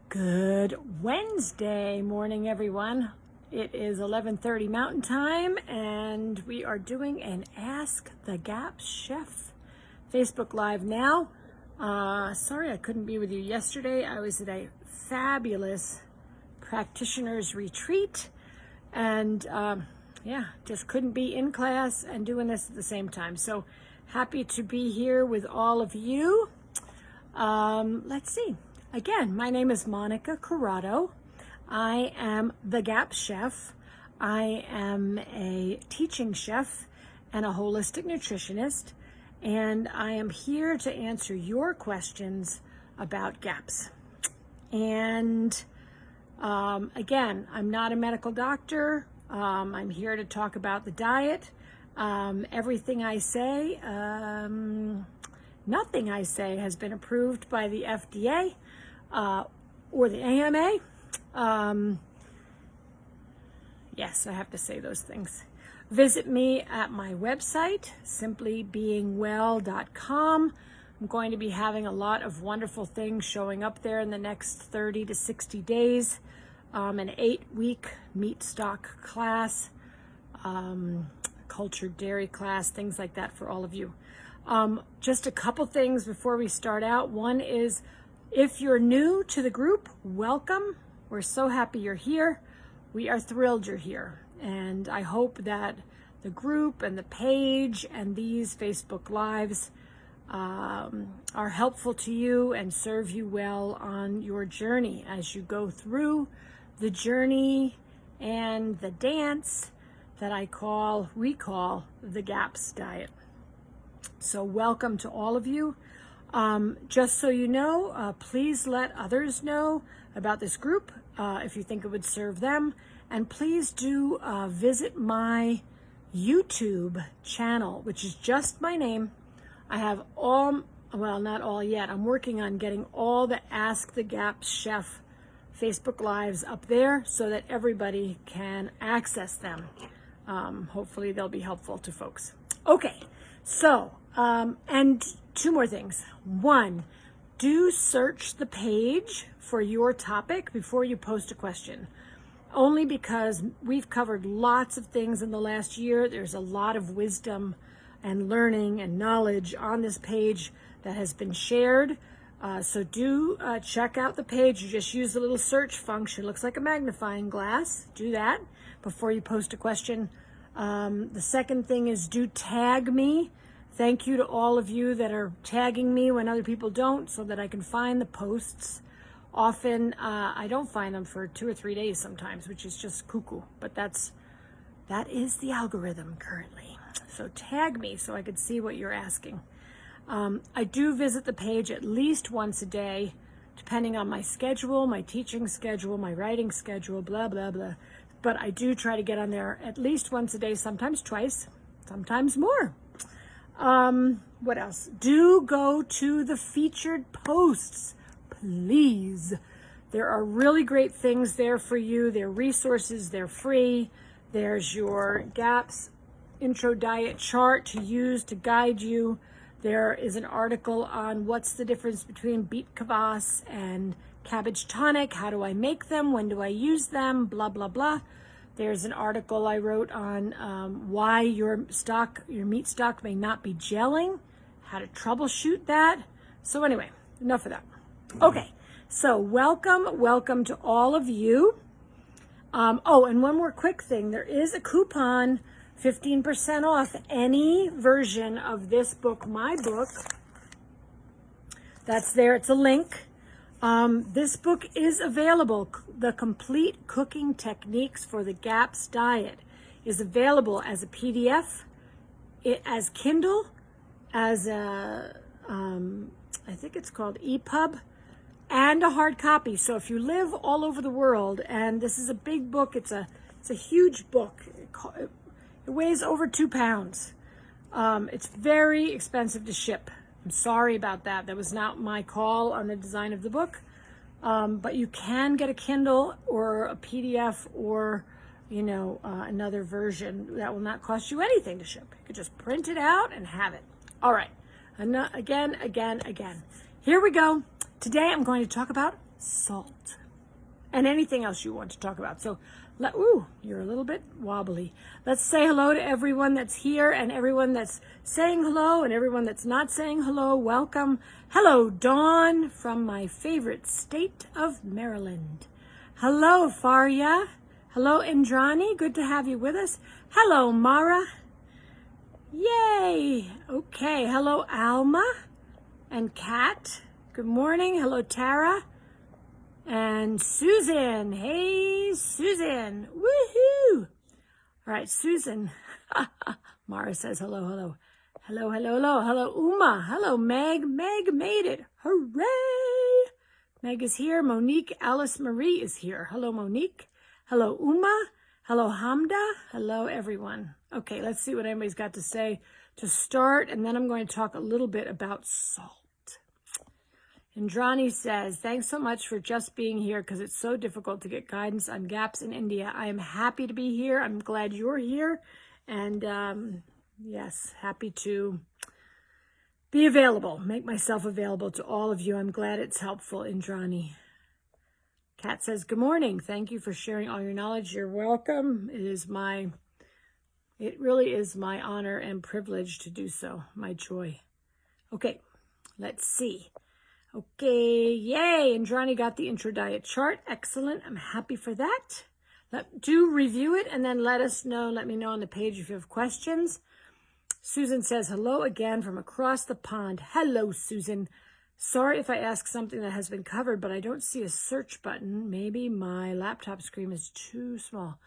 Good Wednesday morning, everyone. It is 11:30 Mountain Time, and we are doing an Ask the Gap Chef Facebook Live now. Sorry I couldn't be with you yesterday. I was at a fabulous practitioners retreat, and just couldn't be in class and doing this at the same time. So happy to be here with all of you. Let's see. Again, my name is Monica Corrado. I am the Gap Chef. I am a teaching chef and a holistic nutritionist, and I am here to answer your questions about gaps. And again, I'm not a medical doctor. I'm here to talk about the diet. Everything I say, nothing I say has been approved by the FDA or the AMA. Yes, I have to say those things. Visit me at my website, simplybeingwell.com. I'm going to be having a lot of wonderful things showing up there in the next 30 to 60 days. An 8-week meat stock class, cultured dairy class, things like that for all of you. Just a couple things before we start out. One is, if you're new to the group, welcome. We're so happy you're here. We are thrilled you're here. And I hope that the group and the page and these Facebook Lives are helpful to you and serve you well on your journey as you go through the journey and the dance that we call the GAPS diet. So welcome to all of you. Just so you know, please let others know about this group if you think it would serve them. And please do visit my YouTube channel, which is just my name. I have not all yet. I'm working on getting all the Ask the Gap Chef Facebook Lives up there so that everybody can access them. Hopefully they'll be helpful to folks. Okay, so, and two more things. One, do search the page for your topic before you post a question. Only because we've covered lots of things in the last year. There's a lot of wisdom and learning and knowledge on this page that has been shared. So do check out the page. You just use the little search function. It looks like a magnifying glass. Do that before you post a question. The second thing is, do tag me. Thank you to all of you that are tagging me when other people don't, so that I can find the posts. Often I don't find them for 2 or 3 days sometimes, which is just cuckoo. But that is the algorithm currently. So tag me so I can see what you're asking. I do visit the page at least once a day, depending on my schedule, my teaching schedule, my writing schedule, blah, blah, blah. But I do try to get on there at least once a day, sometimes twice, sometimes more. What else? Do go to the featured posts, please. There are really great things there for you. They're resources, they're free. There's your GAPS intro diet chart to use to guide you. There is an article on what's the difference between beet kvass and cabbage tonic. How do I make them? When do I use them? Blah, blah, blah. There's an article I wrote on why your meat stock may not be gelling, how to troubleshoot that. So anyway, enough of that. Okay, so welcome to all of you. And one more quick thing. There is a coupon, 15% off any version of this book, my book. That's there. It's a link. This book is available. The Complete Cooking Techniques for the GAPS Diet is available as a PDF, as Kindle, as a, I think it's called EPUB, and a hard copy. So if you live all over the world, and this is a big book, it's a huge book. It weighs over 2 pounds. It's very expensive to ship. I'm sorry about that. That was not my call on the design of the book. But you can get a Kindle or a PDF or, another version that will not cost you anything to ship. You could just print it out and have it. All right. Again. Here we go. Today I'm going to talk about salt. And anything else you want to talk about. So, you're a little bit wobbly. Let's say hello to everyone that's here and everyone that's saying hello and everyone that's not saying hello. Welcome. Hello, Dawn from my favorite state of Maryland. Hello, Faria. Hello, Indrani. Good to have you with us. Hello, Mara. Yay. Okay. Hello, Alma and Kat. Good morning. Hello, Tara. And Susan. Hey, Susan. Woohoo. All right, Susan. Mara says hello, hello. Hello, hello, hello. Hello, Uma. Hello, Meg. Meg made it. Hooray. Meg is here. Monique Alice Marie is here. Hello, Monique. Hello, Uma. Hello, Hamda. Hello, everyone. Okay, let's see what anybody's got to say to start, and then I'm going to talk a little bit about salt. Indrani says, thanks so much for just being here because it's so difficult to get guidance on gaps in India. I am happy to be here. I'm glad you're here. And yes, happy to be available, make myself available to all of you. I'm glad it's helpful, Indrani. Kat says, good morning. Thank you for sharing all your knowledge. You're welcome. It really is my honor and privilege to do so. My joy. Okay, let's see. Okay, yay, Indrani got the intro diet chart. Excellent, I'm happy for that. Do review it and then let me know on the page if you have questions. Susan says, hello again from across the pond. Hello, Susan. Sorry if I ask something that has been covered, but I don't see a search button. Maybe my laptop screen is too small.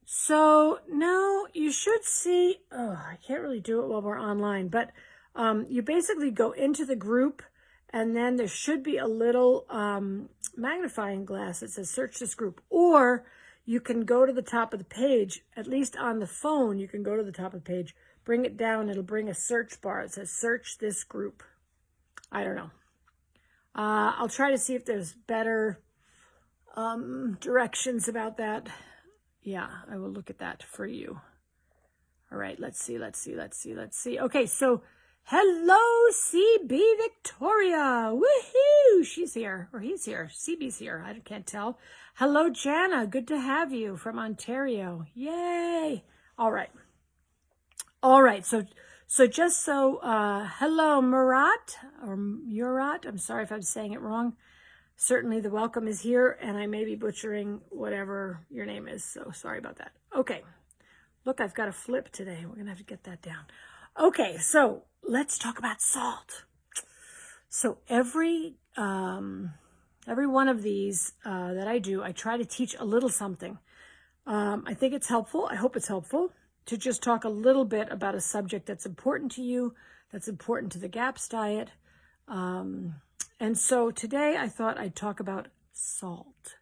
So, no, you should see, I can't really do it while we're online, but you basically go into the group. And then there should be a little magnifying glass that says search this group. Or you can go to the top of the page, at least on the phone, you can go to the top of the page, bring it down, it'll bring a search bar. It says search this group. I don't know. I'll try to see if there's better directions about that. Yeah, I will look at that for you. All right, let's see. Okay, so hello, CB Victoria. Woohoo! She's here, or he's here. CB's here. I can't tell. Hello, Jana. Good to have you from Ontario. Yay! All right. Hello, Murat, or Murat. I'm sorry if I'm saying it wrong. Certainly the welcome is here, and I may be butchering whatever your name is, so sorry about that. Okay. Look, I've got a flip today. We're going to have to get that down. Okay, so let's talk about salt. So every one of these that I do, I try to teach a little something. I think it's helpful. I hope it's helpful to just talk a little bit about a subject that's important to you, that's important to the GAPS diet. And so today I thought I'd talk about salt.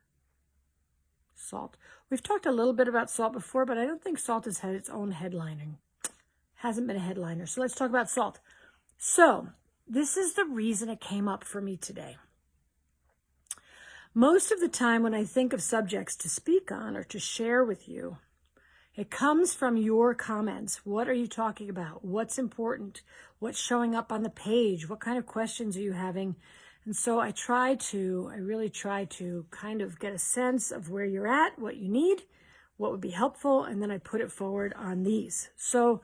Salt. We've talked a little bit about salt before, but I don't think salt has had its own headlining. Hasn't been a headliner. So let's talk about salt. So this is the reason it came up for me today. Most of the time when I think of subjects to speak on or to share with you, it comes from your comments. What are you talking about? What's important? What's showing up on the page? What kind of questions are you having? And so I really try to kind of get a sense of where you're at, what you need, what would be helpful, and then I put it forward on these. So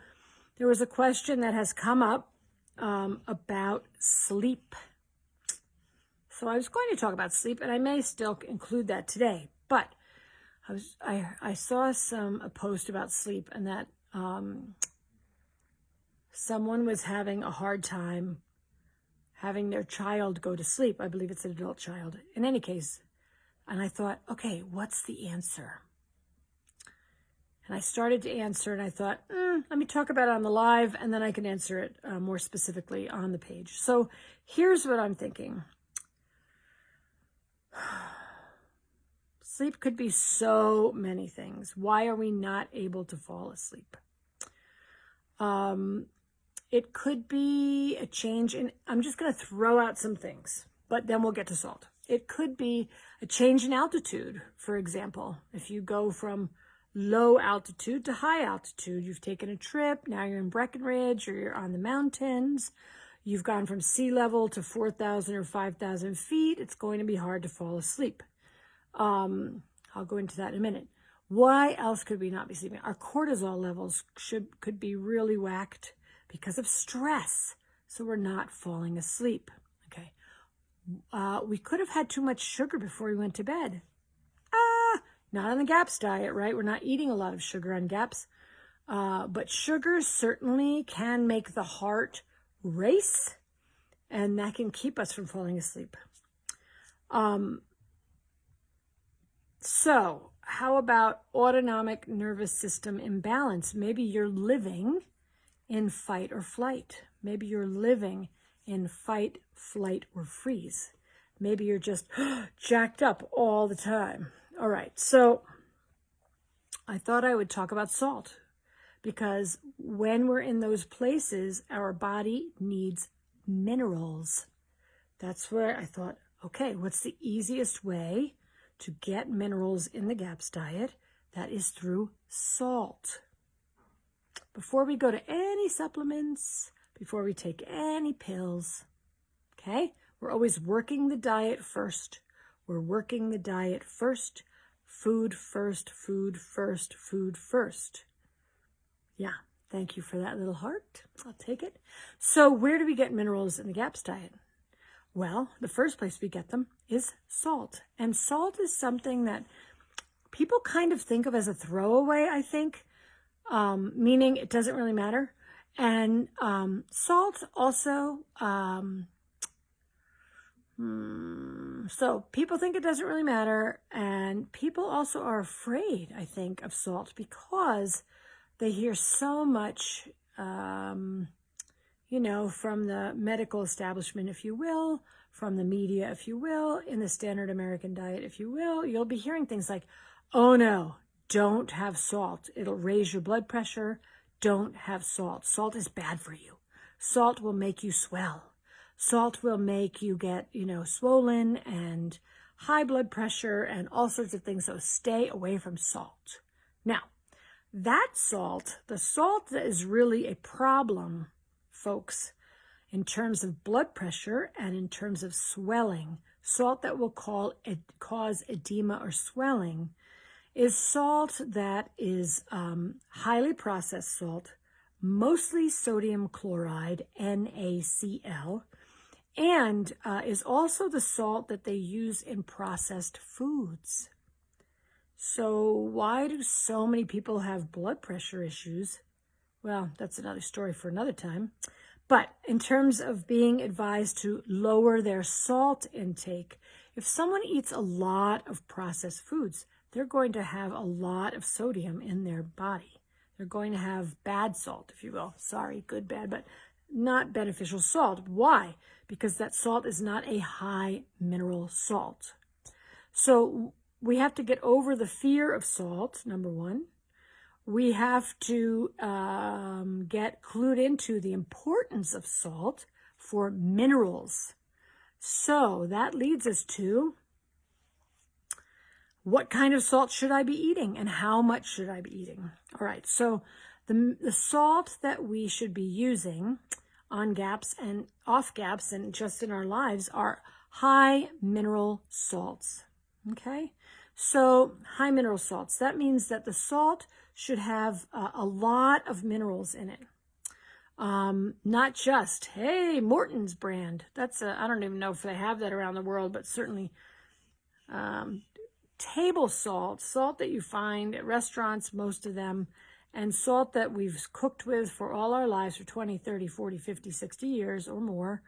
there was a question that has come up about sleep. So I was going to talk about sleep, and I may still include that today, but I saw a post about sleep, and that someone was having a hard time having their child go to sleep. I believe it's an adult child. In any case, and I thought, okay, what's the answer? And I started to answer, and I thought, let me talk about it on the live, and then I can answer it more specifically on the page. So here's what I'm thinking. Sleep could be so many things. Why are we not able to fall asleep? It could be a change in, I'm just going to throw out some things, but then we'll get to salt. It could be a change in altitude, for example. If you go from low altitude to high altitude, you've taken a trip, now you're in Breckenridge or you're on the mountains, you've gone from sea level to 4,000 or 5,000 feet, it's going to be hard to fall asleep. I'll go into that in a minute. Why else could we not be sleeping? Our cortisol levels could be really whacked because of stress, so we're not falling asleep. Okay. We could have had too much sugar before we went to bed. Not on the GAPS diet, right? We're not eating a lot of sugar on GAPS. But sugar certainly can make the heart race, and that can keep us from falling asleep. So how about autonomic nervous system imbalance? Maybe you're living in fight or flight. Maybe you're living in fight, flight, or freeze. Maybe you're just jacked up all the time. All right, so I thought I would talk about salt, because when we're in those places, our body needs minerals. That's where I thought, okay, what's the easiest way to get minerals in the GAPS diet? That is through salt. Before we go to any supplements, before we take any pills, okay? We're always working the diet first. We're working the diet first. Food first, food first, food first. Yeah, thank you for that little heart. I'll take it. So where do we get minerals in the GAPS diet? Well, the first place we get them is salt. And salt is something that people kind of think of as a throwaway, I think, meaning it doesn't really matter. And salt also, so people think it doesn't really matter. And people also are afraid, I think, of salt because they hear so much, you know, from the medical establishment, if you will, from the media, if you will, in the standard American diet, if you will. You'll be hearing things like, oh no, don't have salt. It'll raise your blood pressure. Don't have salt. Salt is bad for you. Salt will make you swell. Salt will make you get, you know, swollen and high blood pressure and all sorts of things. So stay away from salt. Now, that salt, the salt that is really a problem, folks, in terms of blood pressure and in terms of swelling, salt that will cause edema or swelling, is salt that is highly processed salt, mostly sodium chloride, NaCl, and is also the salt that they use in processed foods. So why do so many people have blood pressure issues? Well, that's another story for another time. But in terms of being advised to lower their salt intake, if someone eats a lot of processed foods, they're going to have a lot of sodium in their body. They're going to have bad salt, if you will. Sorry, good, bad, but not beneficial salt. Why? Because that salt is not a high mineral salt. So we have to get over the fear of salt, number one. We have to get clued into the importance of salt for minerals. So that leads us to, what kind of salt should I be eating and how much should I be eating? All right, so the salt that we should be using on GAPS and off GAPS and just in our lives are high mineral salts, okay? So high mineral salts, that means that the salt should have a lot of minerals in it. Not just, hey, Morton's brand. That's I don't even know if they have that around the world, but certainly table salt, salt that you find at restaurants, most of them, and salt that we've cooked with for all our lives for 20, 30, 40, 50, 60 years or more,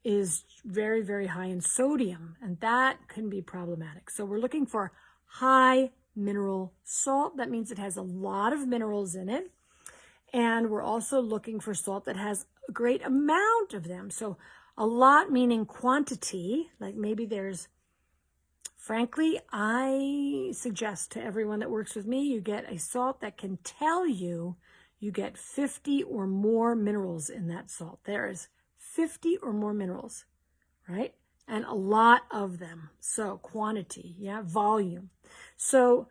is very, very high in sodium, and that can be problematic. So we're looking for high mineral salt. That means it has a lot of minerals in it. And we're also looking for salt that has a great amount of them. So a lot meaning quantity, like maybe there's, frankly, I suggest to everyone that works with me, you get a salt that can tell you get 50 or more minerals in that salt. There is 50 or more minerals, right? And a lot of them. So quantity, yeah, volume. So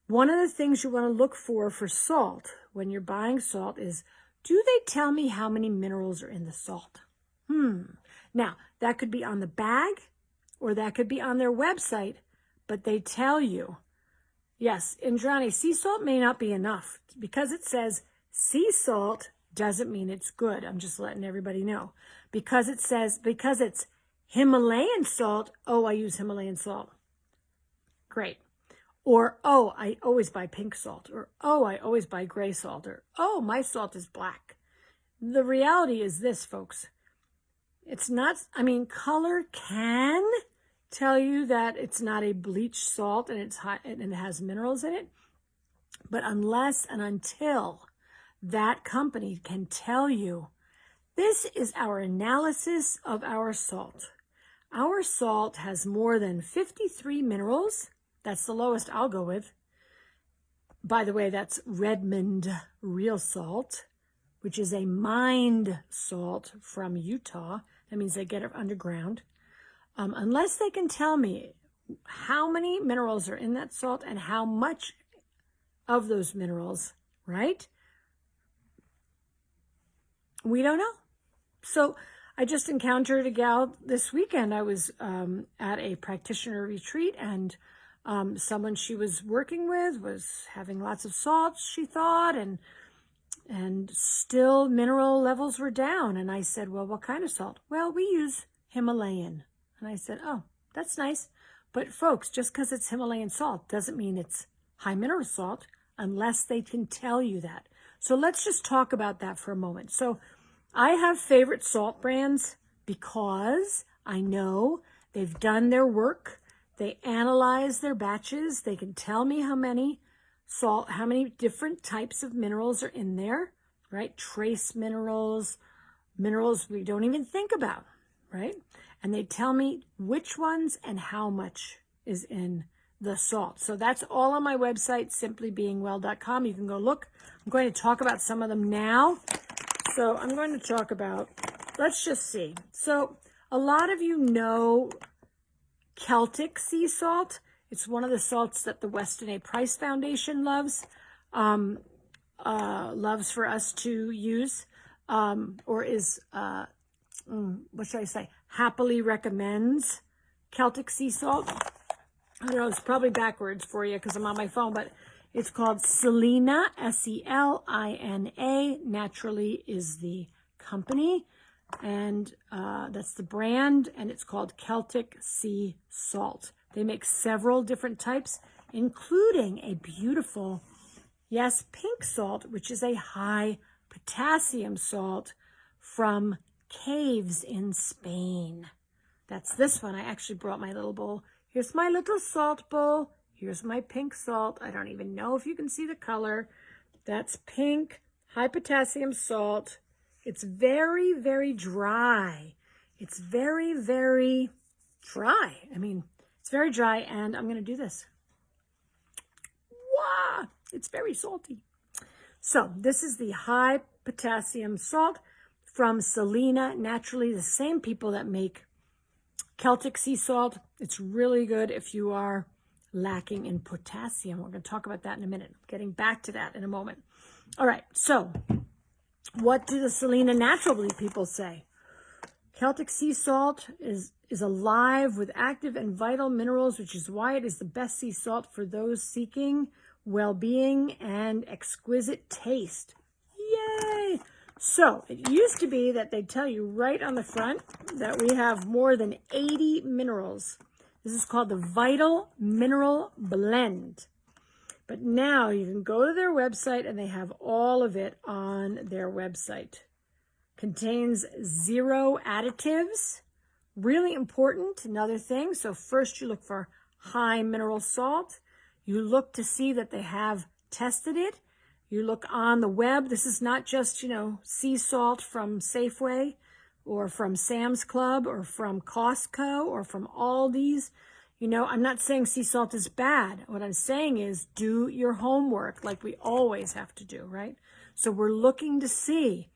one of the things you want to look for salt when you're buying salt is, Do they tell me how many minerals are in the salt? Now, that could be on the bag or that could be on their website, but they tell you, yes, Indrani, sea salt may not be enough. Because it says sea salt doesn't mean it's good. I'm just letting everybody know. Because it's Himalayan salt, oh, I use Himalayan salt. Great. Or, oh, I always buy pink salt. Or, oh, I always buy gray salt. Or, oh, my salt is black. The reality is this, folks. It's not, color can tell you that it's not a bleached salt and it's high and it has minerals in it. But unless and until that company can tell you, this is our analysis of our salt. Our salt has more than 53 minerals. That's the lowest I'll go with. By the way, that's Redmond real salt, which is a mined salt from Utah. That means they get it underground. Unless they can tell me how many minerals are in that salt and how much of those minerals, right? We don't know. So I just encountered a gal this weekend. I was at a practitioner retreat, and someone she was working with was having lots of salts, she thought, and still mineral levels were down. And I said, well, what kind of salt? Well, we use Himalayan. And I said, oh, that's nice. But folks, just because it's Himalayan salt doesn't mean it's high mineral salt unless they can tell you that. So let's just talk about that for a moment. So I have favorite salt brands because I know they've done their work. They analyze their batches. They can tell me how many different types of minerals are in there, right? Trace minerals, minerals we don't even think about, right? And they tell me which ones and how much is in the salt. So that's all on my website, simplybeingwell.com. You can go look. I'm going to talk about some of them now. So I'm going to talk about, let's just see. So a lot of you know Celtic sea salt. It's one of the salts that the Weston A. Price Foundation loves for us to use, or is, what should I say, happily recommends Celtic sea salt. I don't know, it's probably backwards for you because I'm on my phone, but it's called Selina, Selina. Naturally is the company, and that's the brand, and it's called Celtic Sea Salt. They make several different types, including a beautiful, yes, pink salt, which is a high potassium salt from caves in Spain. That's this one. I actually brought my little bowl. Here's my little salt bowl. Here's my pink salt. I don't even know if you can see the color. That's pink, high potassium salt. It's very, very dry. It's very, very dry. It's very dry, and I'm going to do this. Wow! It's very salty. So this is the high potassium salt from Selina. Naturally, the same people that make Celtic sea salt. It's really good if you are lacking in potassium. We're going to talk about that in a minute. I'm getting back to that in a moment. All right, so what do the Selina Naturally people say? Celtic sea salt is alive with active and vital minerals, which is why it is the best sea salt for those seeking well-being and exquisite taste. Yay! So it used to be that they tell you right on the front that we have more than 80 minerals. This is called the Vital Mineral Blend. But now you can go to their website and they have all of it on their website. Contains 0 additives. Really important, another thing. So first you look for high mineral salt. You look to see that they have tested it. You look on the web. This is not just, sea salt from Safeway or from Sam's Club or from Costco or from Aldi's. I'm not saying sea salt is bad. What I'm saying is do your homework like we always have to do, right? So we're looking to see,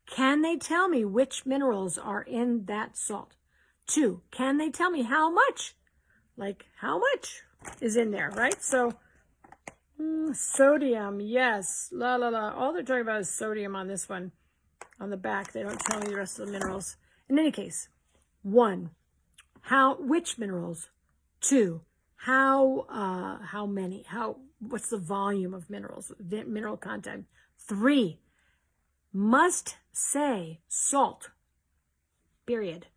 can they tell me which minerals are in that salt? 2, can they tell me how much? Like how much is in there, right? So Sodium, yes. La la la. All they're talking about is sodium on this one. On the back, they don't tell me the rest of the minerals. In any case, 1, which minerals? 2, how many? What's the volume of minerals? The mineral content. 3, must say salt. Period.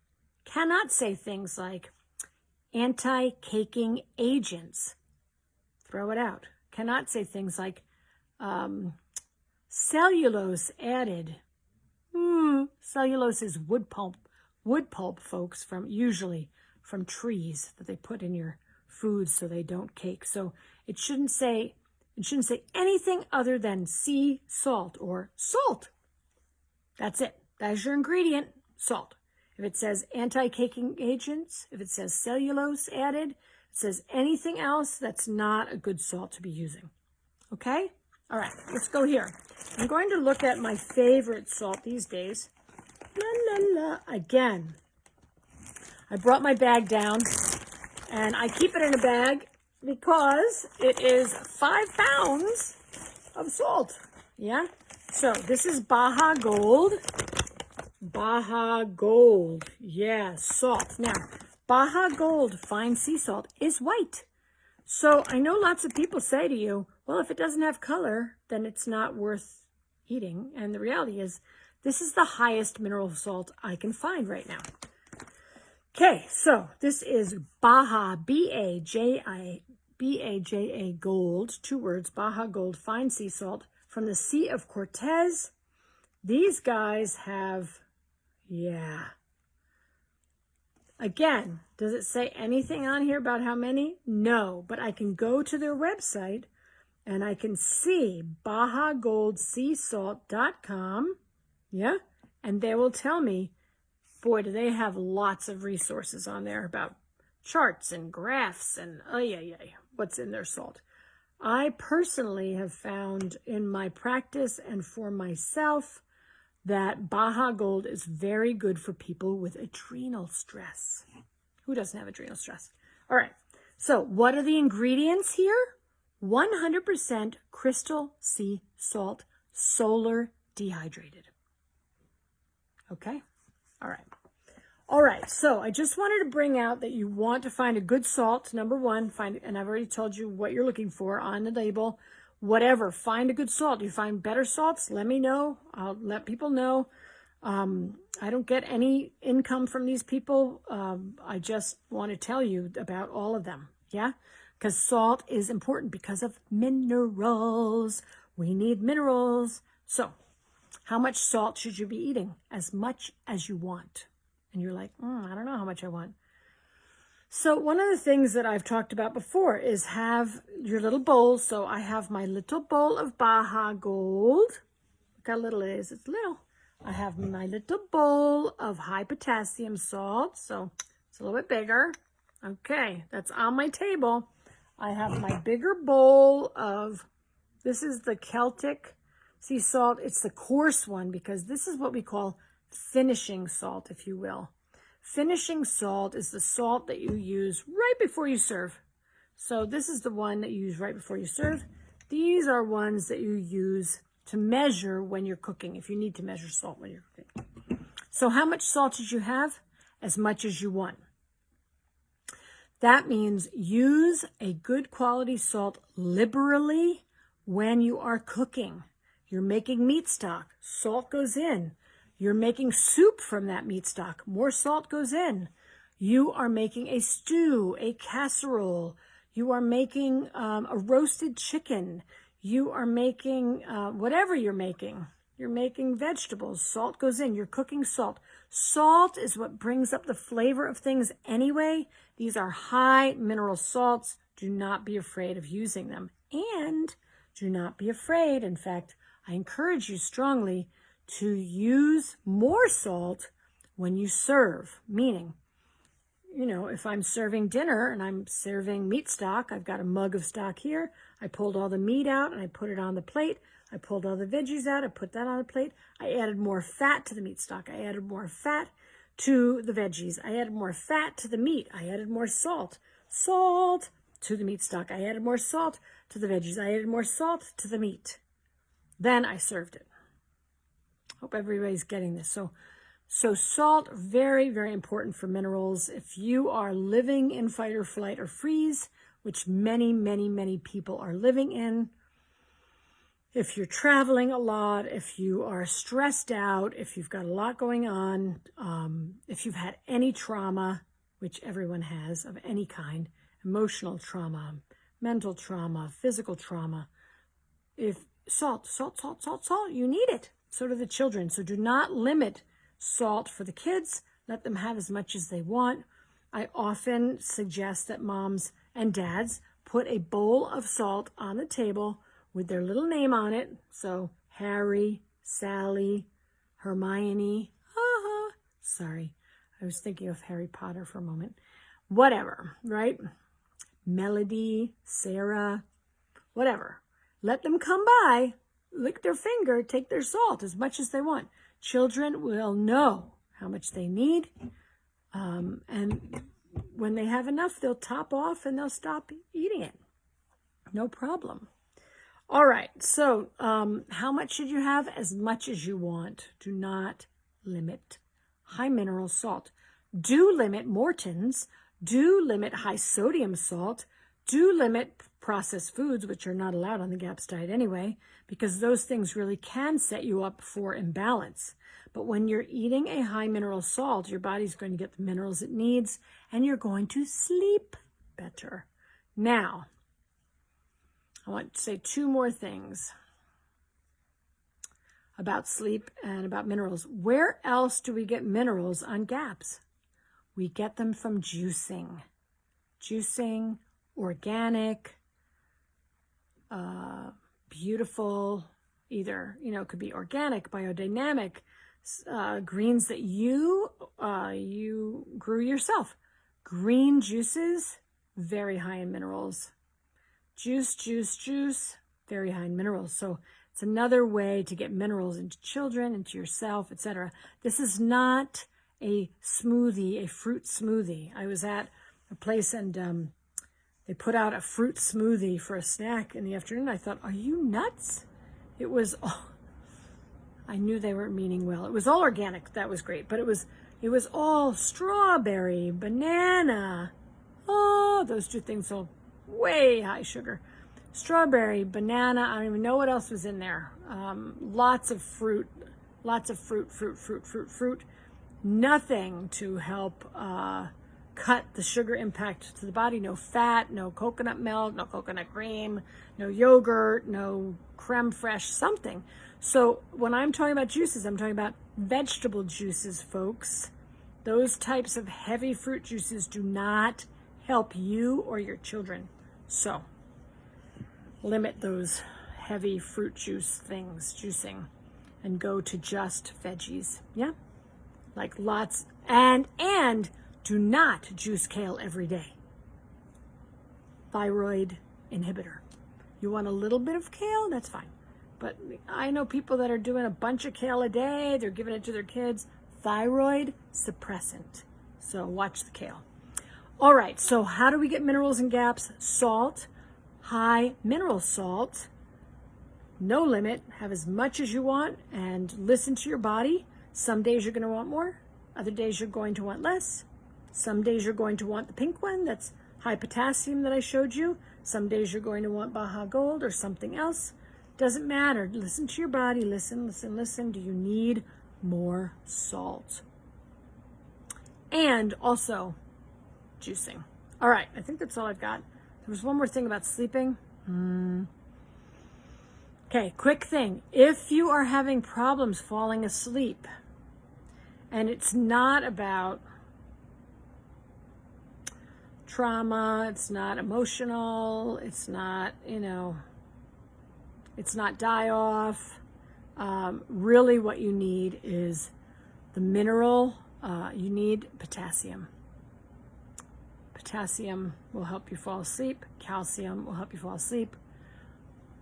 Cannot say things like anti-caking agents. Throw it out. Cannot say things like cellulose added. Cellulose is wood pulp, folks, usually from trees that they put in your foods so they don't cake. So it shouldn't say anything other than sea salt or salt. That's it. That's your ingredient, salt. If it says anti-caking agents, if it says cellulose added, it says anything else, that's not a good salt to be using. Okay? All right, let's go here. I'm going to look at my favorite salt these days. La, la, la. Again, I brought my bag down, and I keep it in a bag because it is 5 pounds of salt. Yeah? So this is Baja Gold. Baja Gold. Yeah, salt. Now, Baja Gold fine sea salt is white. So I know lots of people say to you, well, if it doesn't have color, then it's not worth eating. And the reality is, this is the highest mineral salt I can find right now. Okay, so this is Baja, B-A-J-A Gold, 2 words, Baja Gold fine sea salt from the Sea of Cortez. These guys have, yeah. Again, does it say anything on here about how many? No, but I can go to their website and I can see BajaGoldSeaSalt.com, yeah, and they will tell me, boy, do they have lots of resources on there about charts and graphs and what's in their salt. I personally have found in my practice and for myself that Baja Gold is very good for people with adrenal stress. Who doesn't have adrenal stress? All right, so what are the ingredients here? 100% crystal sea salt, solar dehydrated. Okay, all right. All right, so I just wanted to bring out that you want to find a good salt. Number 1, and I've already told you what you're looking for on the label. Whatever, find a good salt. You find better salts, let me know. I'll let people know. I don't get any income from these people. I just want to tell you about all of them, yeah? Because salt is important because of minerals. We need minerals. So how much salt should you be eating? As much as you want. And you're like, I don't know how much I want. So one of the things that I've talked about before is have your little bowl. So I have my little bowl of Baja Gold. Look how little it is. It's little. I have my little bowl of high potassium salt. So it's a little bit bigger. Okay, that's on my table. I have my bigger bowl of, this is the Celtic sea salt. It's the coarse one because this is what we call finishing salt, if you will. Finishing salt is the salt that you use right before you serve. So this is the one that you use right before you serve. These are ones that you use to measure when you're cooking, if you need to measure salt when you're cooking. So how much salt did you have? As much as you want. That means use a good quality salt liberally when you are cooking. You're making meat stock, salt goes in. You're making soup from that meat stock, more salt goes in. You are making a stew, a casserole. You are making a roasted chicken. You are making whatever you're making. You're making vegetables. Salt goes in. You're cooking salt. Salt is what brings up the flavor of things anyway. These are high mineral salts. Do not be afraid of using them. And do not be afraid. In fact, I encourage you strongly to use more salt when you serve. Meaning, you know, if I'm serving dinner and I'm serving meat stock, I've got a mug of stock here. I pulled all the meat out and I put it on the plate. I pulled all the veggies out. I put that on the plate. I added more fat to the meat stock. I added more fat to the veggies. I added more fat to the meat. I added more salt. Salt. to the meat stock. I added more salt to the veggies. I added more salt to the meat. Then I served it. Hope everybody's getting this. So salt, very, very important for minerals. If you are living in fight or flight or freeze, which many, many, many people are living in, if you're traveling a lot, if you are stressed out, if you've got a lot going on, if you've had any trauma, which everyone has of any kind, emotional trauma, mental trauma, physical trauma, if salt, you need it. So do the children. So do not limit salt for the kids. Let them have as much as they want. I often suggest that moms and dads put a bowl of salt on the table with their little name on it. So Harry, Sally, Hermione. Sorry, I was thinking of Harry Potter for a moment. Whatever, right? Melody, Sarah, whatever. Let them come by, lick their finger, take their salt as much as they want. Children will know how much they need. And when they have enough, they'll top off and they'll stop eating it. No problem. All right, so how much should you have? As much as you want. Do not limit high mineral salt. Do limit Morton's. Do limit high sodium salt. Do limit processed foods, which are not allowed on the GAPS diet anyway, because those things really can set you up for imbalance. But when you're eating a high mineral salt, your body's going to get the minerals it needs, and you're going to sleep better. Now, I want to say two more things about sleep and about minerals. Where else do we get minerals on GAPS? We get them from juicing. Juicing, organic, beautiful, either, it could be organic, biodynamic, greens that you grew yourself. Green juices, very high in minerals. Juice, very high in minerals. So it's another way to get minerals into children, into yourself, etc. This is not a smoothie, a fruit smoothie. I was at a place and they put out a fruit smoothie for a snack in the afternoon. I thought, are you nuts? It was all, I knew they were meaning well. It was all organic. That was great. But it was all strawberry, banana. Oh, those two things are way high sugar. Strawberry, banana. I don't even know what else was in there. Lots of fruit. Nothing to help cut the sugar impact to the body. No fat, no coconut milk, no coconut cream, no yogurt, no creme fraiche, something. So when I'm talking about juices, I'm talking about vegetable juices, folks. Those types of heavy fruit juices do not help you or your children. So limit those heavy fruit juice things, juicing, and go to just veggies. Yeah? Like lots, and do not juice kale every day. Thyroid inhibitor. You want a little bit of kale? That's fine. But I know people that are doing a bunch of kale a day. They're giving it to their kids. Thyroid suppressant. So watch the kale. All right, so how do we get minerals in GAPS? Salt, high mineral salt, no limit. Have as much as you want and listen to your body. Some days you're going to want more. Other days you're going to want less. Some days you're going to want the pink one that's high potassium that I showed you. Some days you're going to want Baja Gold or something else. Doesn't matter. Listen to your body. Listen. Do you need more salt? And also juicing. All right, I think that's all I've got. There was one more thing about sleeping. Okay, quick thing. If you are having problems falling asleep, and it's not about trauma, it's not emotional, it's not, it's not die-off. Really what you need is the mineral. You need potassium. Potassium will help you fall asleep. Calcium will help you fall asleep.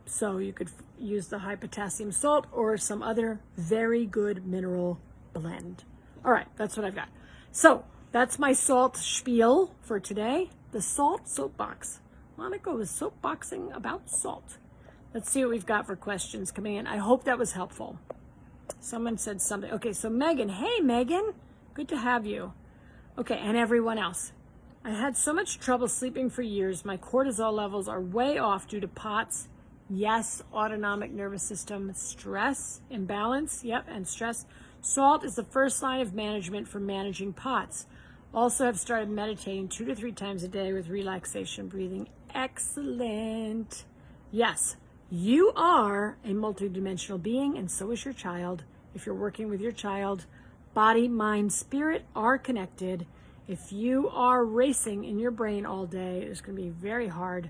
So you could use the high potassium salt or some other very good mineral blend. All right, that's what I've got. So that's my salt spiel for today. The salt soapbox. Monica was soapboxing about salt. Let's see what we've got for questions coming in. I hope that was helpful. Someone said something. Okay, so Megan. Hey, Megan. Good to have you. Okay, and everyone else. I had so much trouble sleeping for years. My cortisol levels are way off due to POTS. Yes, autonomic nervous system, stress, imbalance, yep, and stress. Salt is the first line of management for managing POTS. Also have started meditating 2 to 3 times a day with relaxation breathing. Excellent. Yes, you are a multidimensional being, and so is your child. If you're working with your child, body, mind, spirit are connected. If you are racing in your brain all day, it's going to be very hard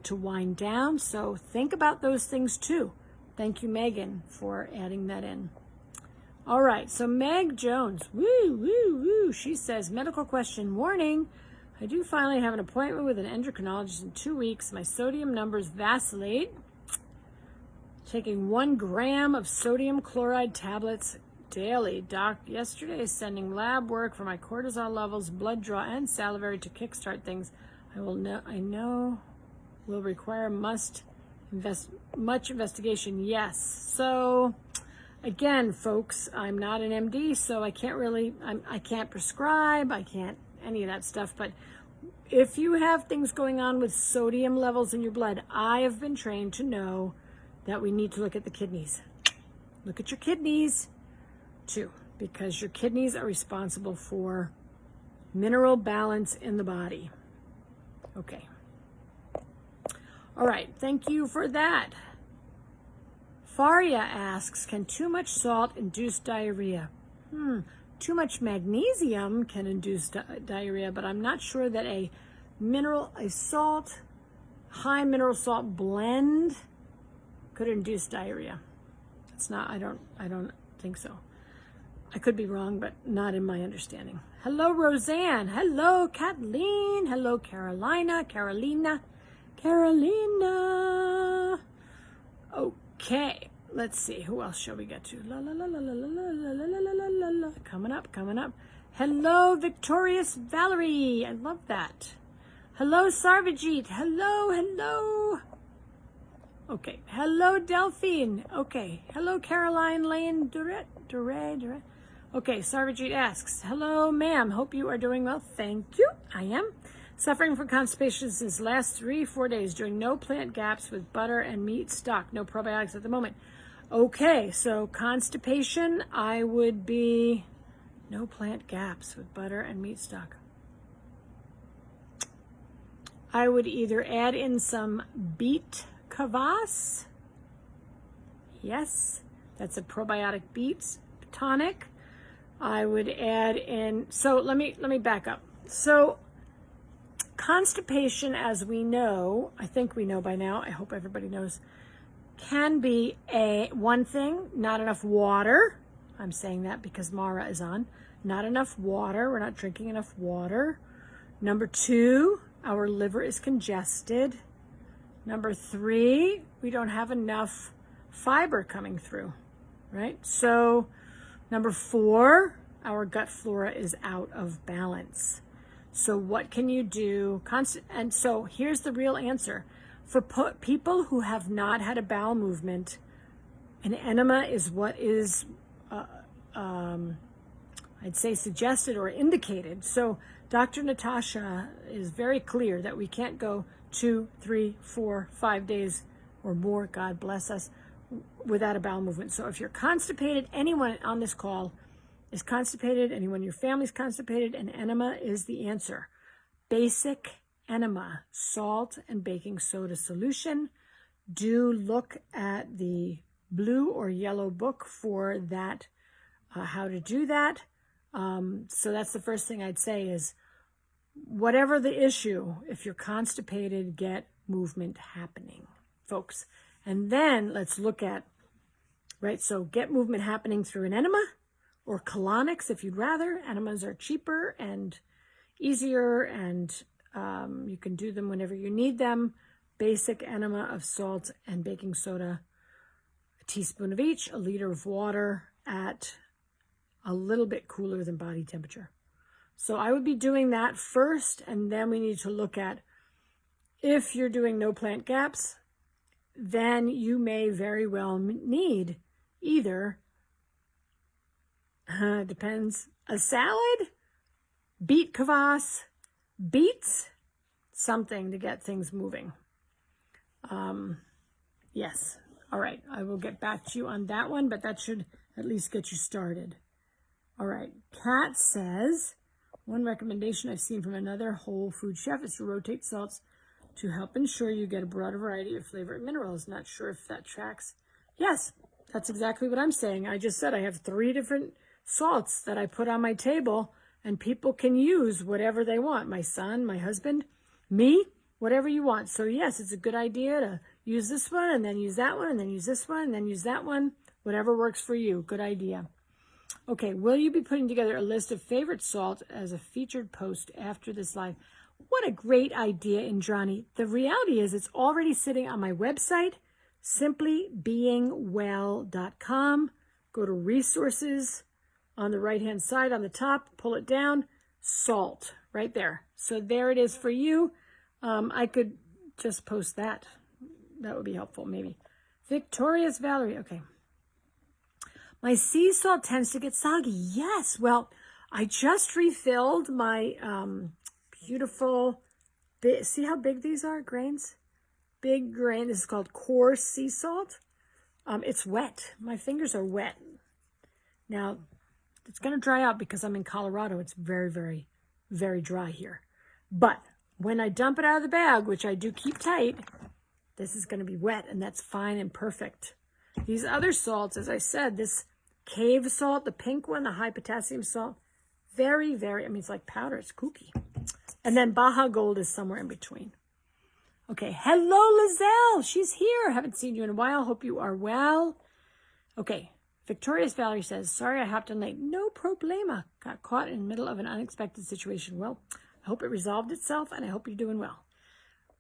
to wind down. So think about those things too. Thank you, Megan, for adding that in. All right, so Meg Jones, woo, woo, woo. She says, medical question, warning. I do finally have an appointment with an endocrinologist in 2 weeks. My sodium numbers vacillate. Taking 1 gram of sodium chloride tablets daily. Doc yesterday is sending lab work for my cortisol levels, blood draw, and salivary to kickstart things. I know will require much investigation. Yes. So again, folks, I'm not an MD, so I can't prescribe, I can't any of that stuff. But if you have things going on with sodium levels in your blood, I have been trained to know that we need to look at the kidneys. Look at your kidneys too, because your kidneys are responsible for mineral balance in the body. Okay. All right, thank you for that. Faria asks, can too much salt induce diarrhea? Too much magnesium can induce diarrhea, but I'm not sure that a high mineral salt blend could induce diarrhea. It's not, I don't think so. I could be wrong, but not in my understanding. Hello, Roseanne. Hello, Kathleen. Hello, Carolina. Okay, let's see. Who else shall we get to? Coming up. Hello, Victorious Valerie. I love that. Hello, Sarvajit. Hello. Okay. Hello, Delphine. Okay. Hello, Caroline Lane Duret. Okay, Sarvajit asks, hello, ma'am. Hope you are doing well. Thank you. I am. Suffering from constipation since last 3-4 days, doing no plant gaps with butter and meat stock, no probiotics at the moment. Okay, so constipation, I would be no plant gaps with butter and meat stock. I would either add in some beet kvass. Yes, that's a probiotic beet tonic. I would add in, so let me back up. So constipation, as we know, I think we know by now, I hope everybody knows, can be one thing, not enough water. I'm saying that because Mara is on. Not enough water. We're not drinking enough water. Number 2, our liver is congested. Number 3, we don't have enough fiber coming through, right? So number 4, our gut flora is out of balance. So what can you do? And so here's the real answer. For people who have not had a bowel movement, an enema is what is, I'd say, suggested or indicated. So Dr. Natasha is very clear that we can't go 2, 3, 4, 5 days or more, God bless us, without a bowel movement. So if you're constipated, anyone on this call is constipated, anyone in your family is constipated, an enema is the answer. Basic enema, salt and baking soda solution. Do look at the blue or yellow book for that, how to do that. So that's the first thing I'd say is, whatever the issue, if you're constipated, get movement happening, folks. And then let's look at, right, so get movement happening through an enema or colonics if you'd rather. Enemas are cheaper and easier, and you can do them whenever you need them. Basic enema of salt and baking soda, a teaspoon of each, a liter of water at a little bit cooler than body temperature. So I would be doing that first, and then we need to look at If you're doing no plant gaps, then you may very well need either, depends, a salad, beet kvass, beets, something to get things moving. Yes. All right. I will get back to you on that one, but that should at least get you started. All right. Kat says, one recommendation I've seen from another whole food chef is to rotate salts to help ensure you get a broader variety of flavor and minerals. Not sure if that tracks. Yes, that's exactly what I'm saying. I just said I have 3 different salts that I put on my table, and people can use whatever they want. My son, my husband, me, whatever you want. So yes, it's a good idea to use this one and then use that one and then use this one and then use that one. Whatever works for you. Good idea. Okay, will you be putting together a list of favorite salts as a featured post after this live? What a great idea, Indrani. The reality is it's already sitting on my website, simplybeingwell.com. Go to resources on the right-hand side on the top, pull it down, salt, right there. So there it is for you. I could just post that. That would be helpful, maybe. Victorious Valerie, okay. My sea salt tends to get soggy. Yes, well, I just refilled my beautiful, see how big these are, grains? Big grain, this is called coarse sea salt. It's wet, my fingers are wet. Now, it's gonna dry out because I'm in Colorado. It's very, very, very dry here. But when I dump it out of the bag, which I do keep tight, this is gonna be wet and that's fine and perfect. These other salts, as I said, this cave salt, the pink one, the high potassium salt, very, very, I mean, it's like powder, it's kooky. And then Baja Gold is somewhere in between. Okay, hello, Lizelle, she's here. Haven't seen you in a while, hope you are well. Okay, Victorious Valerie says, sorry I hopped in late. No problema, got caught in the middle of an unexpected situation. Well, I hope it resolved itself and I hope you're doing well.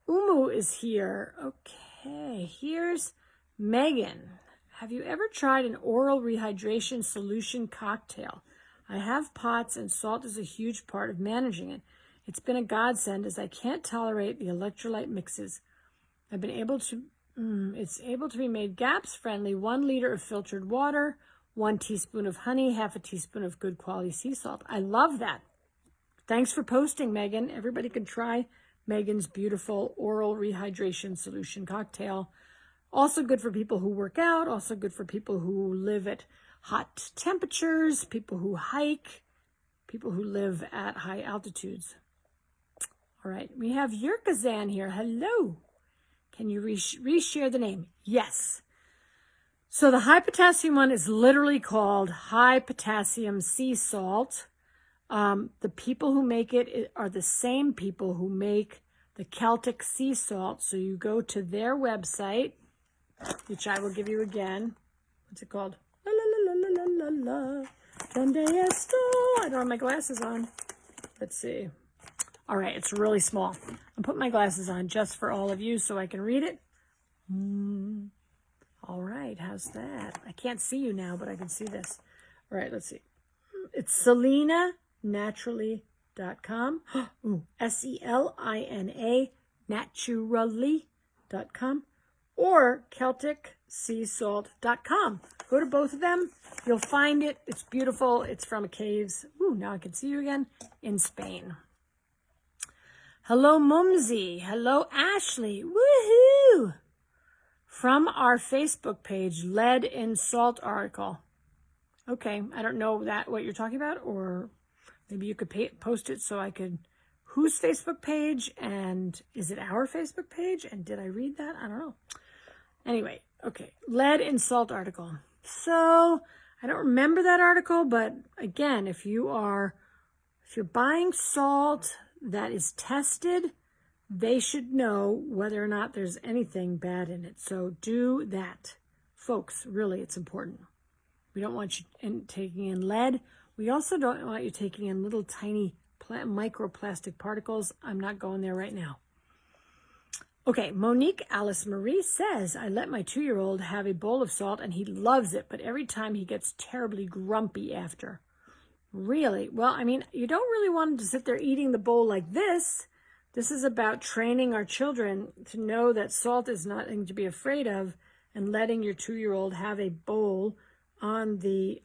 Umu is here. Okay, here's Megan. Have you ever tried an oral rehydration solution cocktail? I have POTS and salt is a huge part of managing it. It's been a godsend as I can't tolerate the electrolyte mixes. I've been able to, it's able to be made GAPS friendly. 1 liter of filtered water, 1 teaspoon of honey, half a teaspoon of good quality sea salt. I love that. Thanks for posting, Megan. Everybody can try Megan's beautiful oral rehydration solution cocktail. Also good for people who work out, also good for people who live at hot temperatures, people who hike, people who live at high altitudes. All right, we have Yurkazan here. Hello. Can you reshare the name? Yes. So the high potassium one is literally called high potassium sea salt. The people who make it are the same people who make the Celtic sea salt. So you go to their website, which I will give you again. What's it called? La la la la la la la. Donde esto? I don't have my glasses on. Let's see. All right, it's really small. I'll put my glasses on just for all of you so I can read it. All right, how's that? I can't see you now, but I can see this. All right, let's see. It's SelinaNaturally.com. SELINA naturally.com. Or CelticSeaSalt.com. Go to both of them. You'll find it. It's beautiful. It's from caves. Ooh, now I can see you again in Spain. Hello, Mumsy. Hello, Ashley. Woohoo! From our Facebook page, Lead in Salt article. Okay, I don't know what you're talking about, or maybe you could post it so I could. Whose Facebook page, and is it our Facebook page? And did I read that? I don't know. Anyway, okay, lead in salt article. So I don't remember that article, but again, if you're buying salt that is tested, they should know whether or not there's anything bad in it. So do that, folks. Really, it's important. We don't want you taking in lead. We also don't want you taking in little tiny microplastic particles. I'm not going there right now. Okay, Monique Alice Marie says, I let my 2-year-old have a bowl of salt and he loves it, but every time he gets terribly grumpy after. Really? Well, I mean, you don't really want him to sit there eating the bowl like this. This is about training our children to know that salt is nothing to be afraid of, and letting your 2-year-old have a bowl on the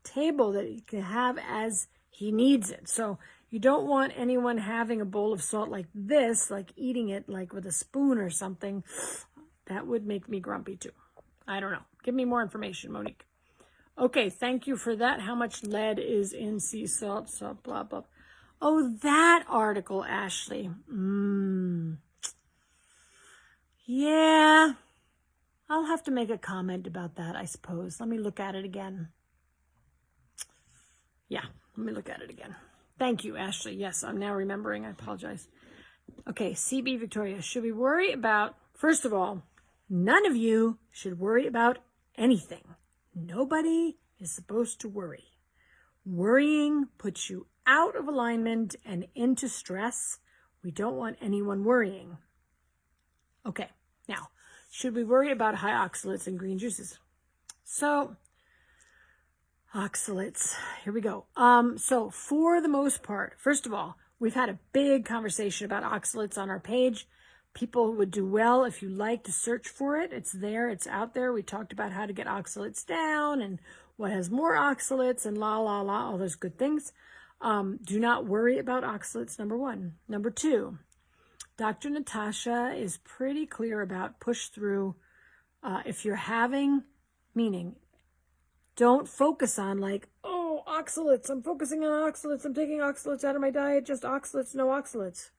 table that he can have as he needs it. So you don't want anyone having a bowl of salt like this, like eating it like with a spoon or something. That would make me grumpy too. I don't know. Give me more information, Monique. Okay, thank you for that. How much lead is in sea salt? So blah, blah. Oh, that article, Ashley. Yeah, I'll have to make a comment about that, I suppose. Let me look at it again. Yeah, let me look at it again. Thank you, Ashley. Yes, I'm now remembering. I apologize. Okay, CB Victoria. Should we worry about, first of all, none of you should worry about anything. Nobody is supposed to worry. Worrying puts you out of alignment and into stress. We don't want anyone worrying. Okay, now, should we worry about high oxalates in green juices? So, oxalates, here we go. So for the most part, first of all, we've had a big conversation about oxalates on our page. People would do well if you like to search for it. It's there, it's out there. We talked about how to get oxalates down and what has more oxalates and all those good things. Do not worry about oxalates, number one. Number two, Dr. Natasha is pretty clear about push through. If you're having, meaning, don't focus on like, oh, oxalates, I'm focusing on oxalates, I'm taking oxalates out of my diet, just oxalates, no oxalates.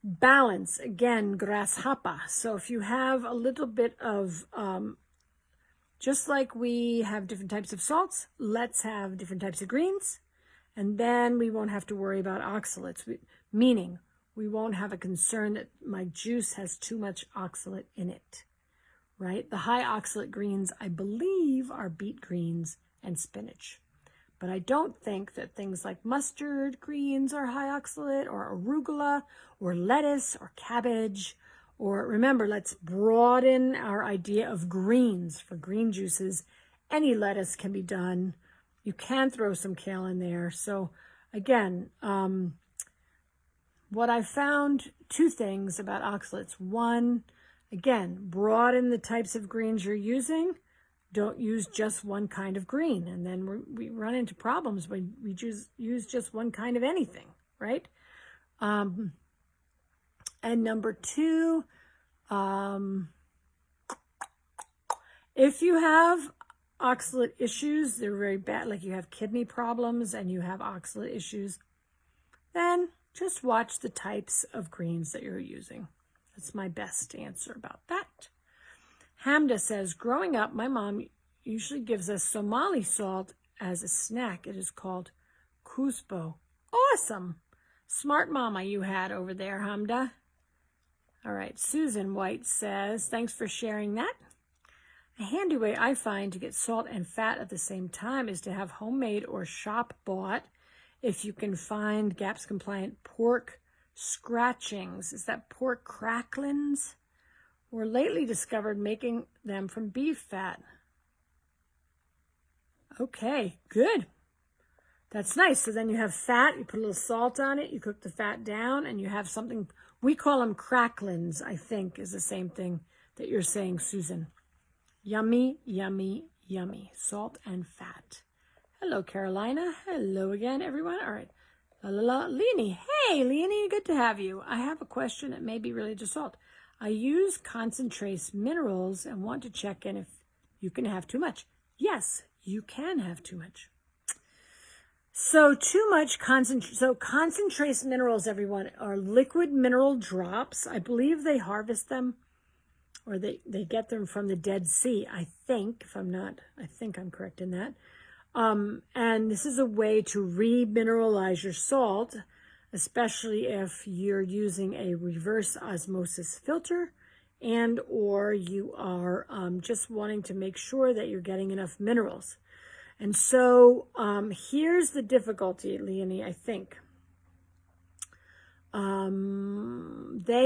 Balance, again, grasshopper. So if you have a little bit of, just like we have different types of salts, let's have different types of greens, and then we won't have to worry about oxalates, meaning we won't have a concern that my juice has too much oxalate in it, right? The high oxalate greens, I believe, are beet greens and spinach. But I don't think that things like mustard greens are high oxalate, or arugula, or lettuce, or cabbage. Or remember, let's broaden our idea of greens for green juices. Any lettuce can be done. You can throw some kale in there. So again, what I found, two things about oxalates. One, again, broaden the types of greens you're using. Don't use just one kind of green, and then we run into problems when we use just one kind of anything, right? And number two, if you have oxalate issues, they're very bad, like you have kidney problems and you have oxalate issues, then just watch the types of greens that you're using. That's my best answer about that. Hamda says, growing up, my mom usually gives us Somali salt as a snack. It is called kusbo. Awesome. Smart mama you had over there, Hamda. All right, Susan White says, thanks for sharing that. A handy way I find to get salt and fat at the same time is to have homemade or shop-bought, if you can find GAPS-compliant pork scratchings. Is that pork cracklins? Or lately discovered making them from beef fat. Okay, good. That's nice. So then you have fat, you put a little salt on it, you cook the fat down, and you have something, we call them cracklins, I think, is the same thing that you're saying, Susan. Yummy, yummy, yummy. Salt and fat. Hello, Carolina. Hello again, everyone. All right. Leonie. Hey, Leonie, good to have you. I have a question that may be related to salt. I use concentrates minerals and want to check in if you can have too much. Yes, you can have too much. So too much concentrates minerals, everyone, are liquid mineral drops. I believe they harvest them, or they get them from the Dead Sea, I think, I think I'm correct in that. And this is a way to remineralize your salt, especially if you're using a reverse osmosis filter and or you are just wanting to make sure that you're getting enough minerals. And so here's the difficulty, Leonie, I think. They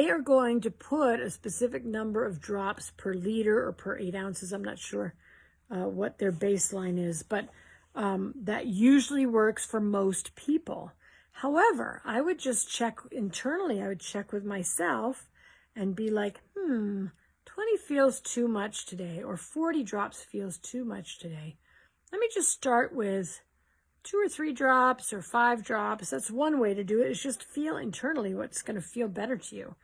are going to put a specific number of drops per liter or per 8 ounces. I'm not sure what their baseline is, but that usually works for most people. However, I would just check internally. I would check with myself and be like, 20 feels too much today, or 40 drops feels too much today. Let me just start with 2 or 3 drops or 5 drops. That's one way to do it, is just feel internally what's going to feel better to you.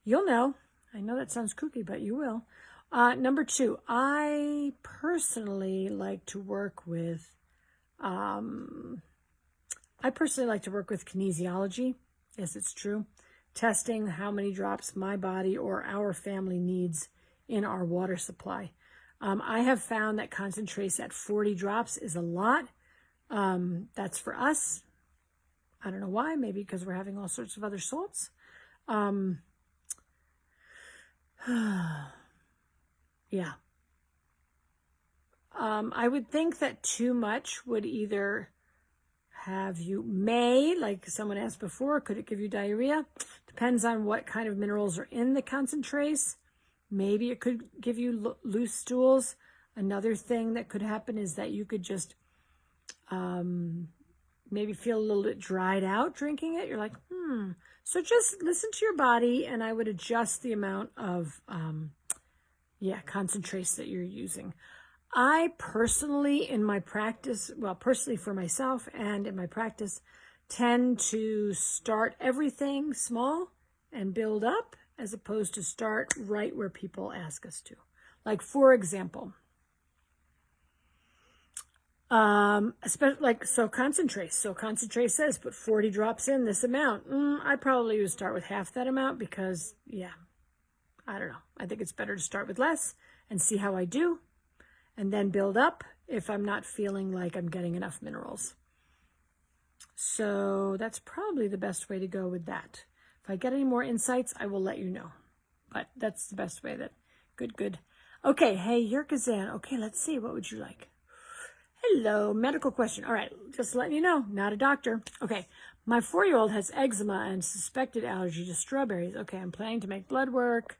You'll know. I know that sounds kooky, but you will. Number 2, I personally like to work with kinesiology. Yes, it's true. Testing how many drops my body or our family needs in our water supply. I have found that concentrates at 40 drops is a lot. That's for us. I don't know why. Maybe because we're having all sorts of other salts. Yeah. I would think that too much would either have you, like someone asked before, could it give you diarrhea? Depends on what kind of minerals are in the concentrates. Maybe it could give you loose stools. Another thing that could happen is that you could just maybe feel a little bit dried out drinking it. You're like, So just listen to your body, and I would adjust the amount of concentrates that you're using. I personally, in my practice, personally for myself and in my practice, tend to start everything small and build up, as opposed to start right where people ask us to. Like, for example, concentrate. So concentrate says put 40 drops in, this amount. I probably would start with half that amount because, I don't know. I think it's better to start with less and see how I do, and then build up if I'm not feeling like I'm getting enough minerals. So that's probably the best way to go with that. If I get any more insights, I will let you know. But that's the best way. Good. Okay, hey, Yerkazan. Okay, let's see. What would you like? Hello, medical question. All right, just letting you know, not a doctor. Okay, my 4-year-old has eczema and suspected allergy to strawberries. Okay, I'm planning to make blood work.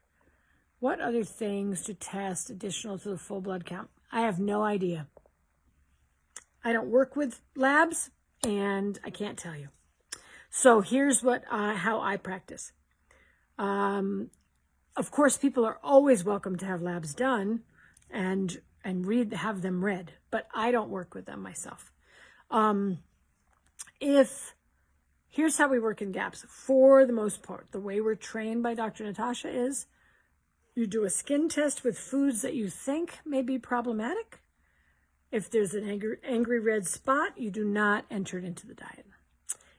What other things to test additional to the full blood count? I have no idea. I don't work with labs, and I can't tell you. So here's how I practice. Of course, people are always welcome to have labs done and have them read, but I don't work with them myself. Here's how we work in GAPS. For the most part, the way we're trained by Dr. Natasha is you do a skin test with foods that you think may be problematic. If there's an angry red spot, you do not enter it into the diet.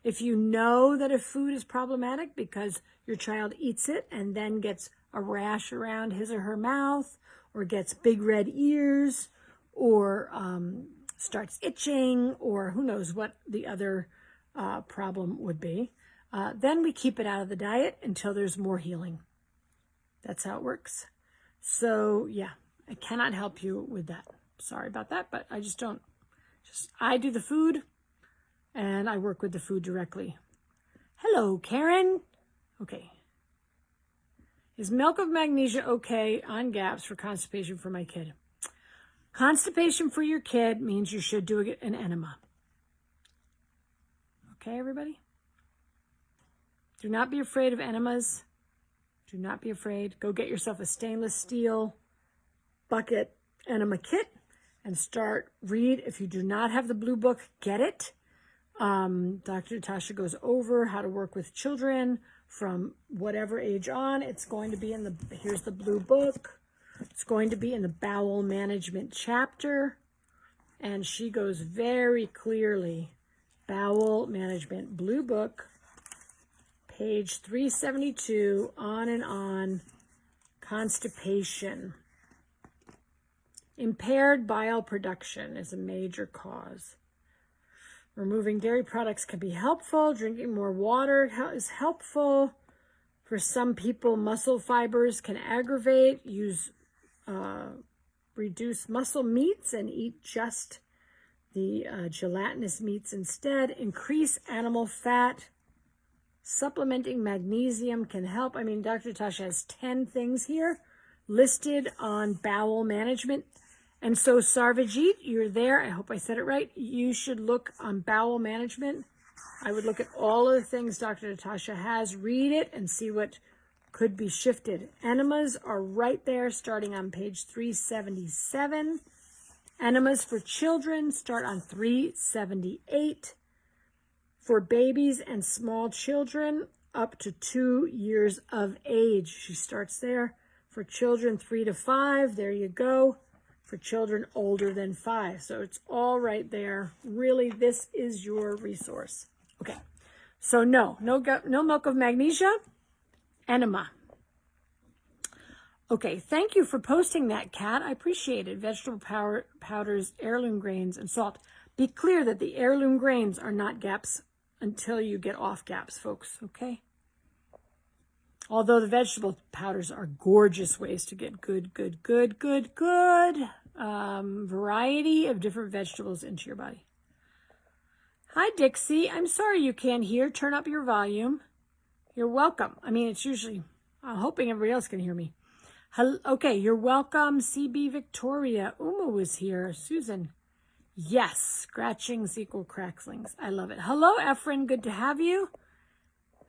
If you know that a food is problematic because your child eats it and then gets a rash around his or her mouth, or gets big red ears, or starts itching, or who knows what the other problem would be, then we keep it out of the diet until there's more healing. That's how it works. So I cannot help you with that. Sorry about that, but I I do the food, and I work with the food directly. Hello, Karen. Okay. Is milk of magnesia okay on GAPS for constipation for my kid? Constipation for your kid means you should do an enema. Okay, everybody? Do not be afraid of enemas. Do not be afraid. Go get yourself a stainless steel bucket enema kit and read. If you do not have the blue book, get it. Dr. Natasha goes over how to work with children from whatever age on. It's going to be here's the blue book. It's going to be in the bowel management chapter. And she goes very clearly, bowel management, blue book, page 372, on and on, constipation. Impaired bile production is a major cause. Removing dairy products can be helpful. Drinking more water is helpful. For some people, muscle fibers can aggravate. Reduce muscle meats and eat just the gelatinous meats instead. Increase animal fat. Supplementing magnesium can help. I mean, Dr. Natasha has 10 things here listed on bowel management. And so Sarvajit, you're there. I hope I said it right. You should look on bowel management I would look at all of the things Dr. Natasha has, read it, and see what could be shifted. Enemas are right there, starting on page 377. Enemas for children start on 378. For babies and small children up to 2 years of age. She starts there. For children 3 to 5, there you go. For children older than 5. So it's all right there. Really, this is your resource. Okay, so no milk of magnesia, enema. Okay, thank you for posting that, Kat. I appreciate it. Vegetable powders, heirloom grains, and salt. Be clear that the heirloom grains are not GAPS until you get off GAPS, folks, okay? Although the vegetable powders are gorgeous ways to get good variety of different vegetables into your body. Hi, Dixie. I'm sorry you can't hear. Turn up your volume. You're welcome. I mean, it's usually, I'm hoping everybody else can hear me. Okay, you're welcome. CB Victoria. Uma was here. Susan. Yes, scratchings equal cracklings. I love it. Hello, Efren. Good to have you.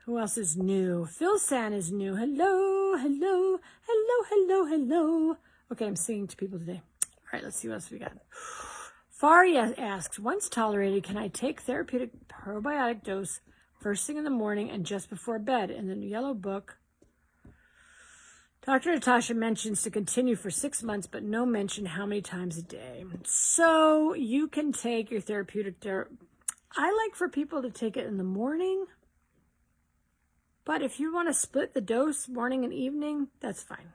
Who else is new? Phil San is new. Hello, hello, hello, hello, hello. Okay, I'm singing to people today. All right, let's see what else we got. Faria asks, once tolerated, can I take therapeutic probiotic dose first thing in the morning and just before bed? In the yellow book, Dr. Natasha mentions to continue for 6 months, but no mention how many times a day. So you can take your therapeutic I like for people to take it in the morning. But if you want to split the dose morning and evening, that's fine.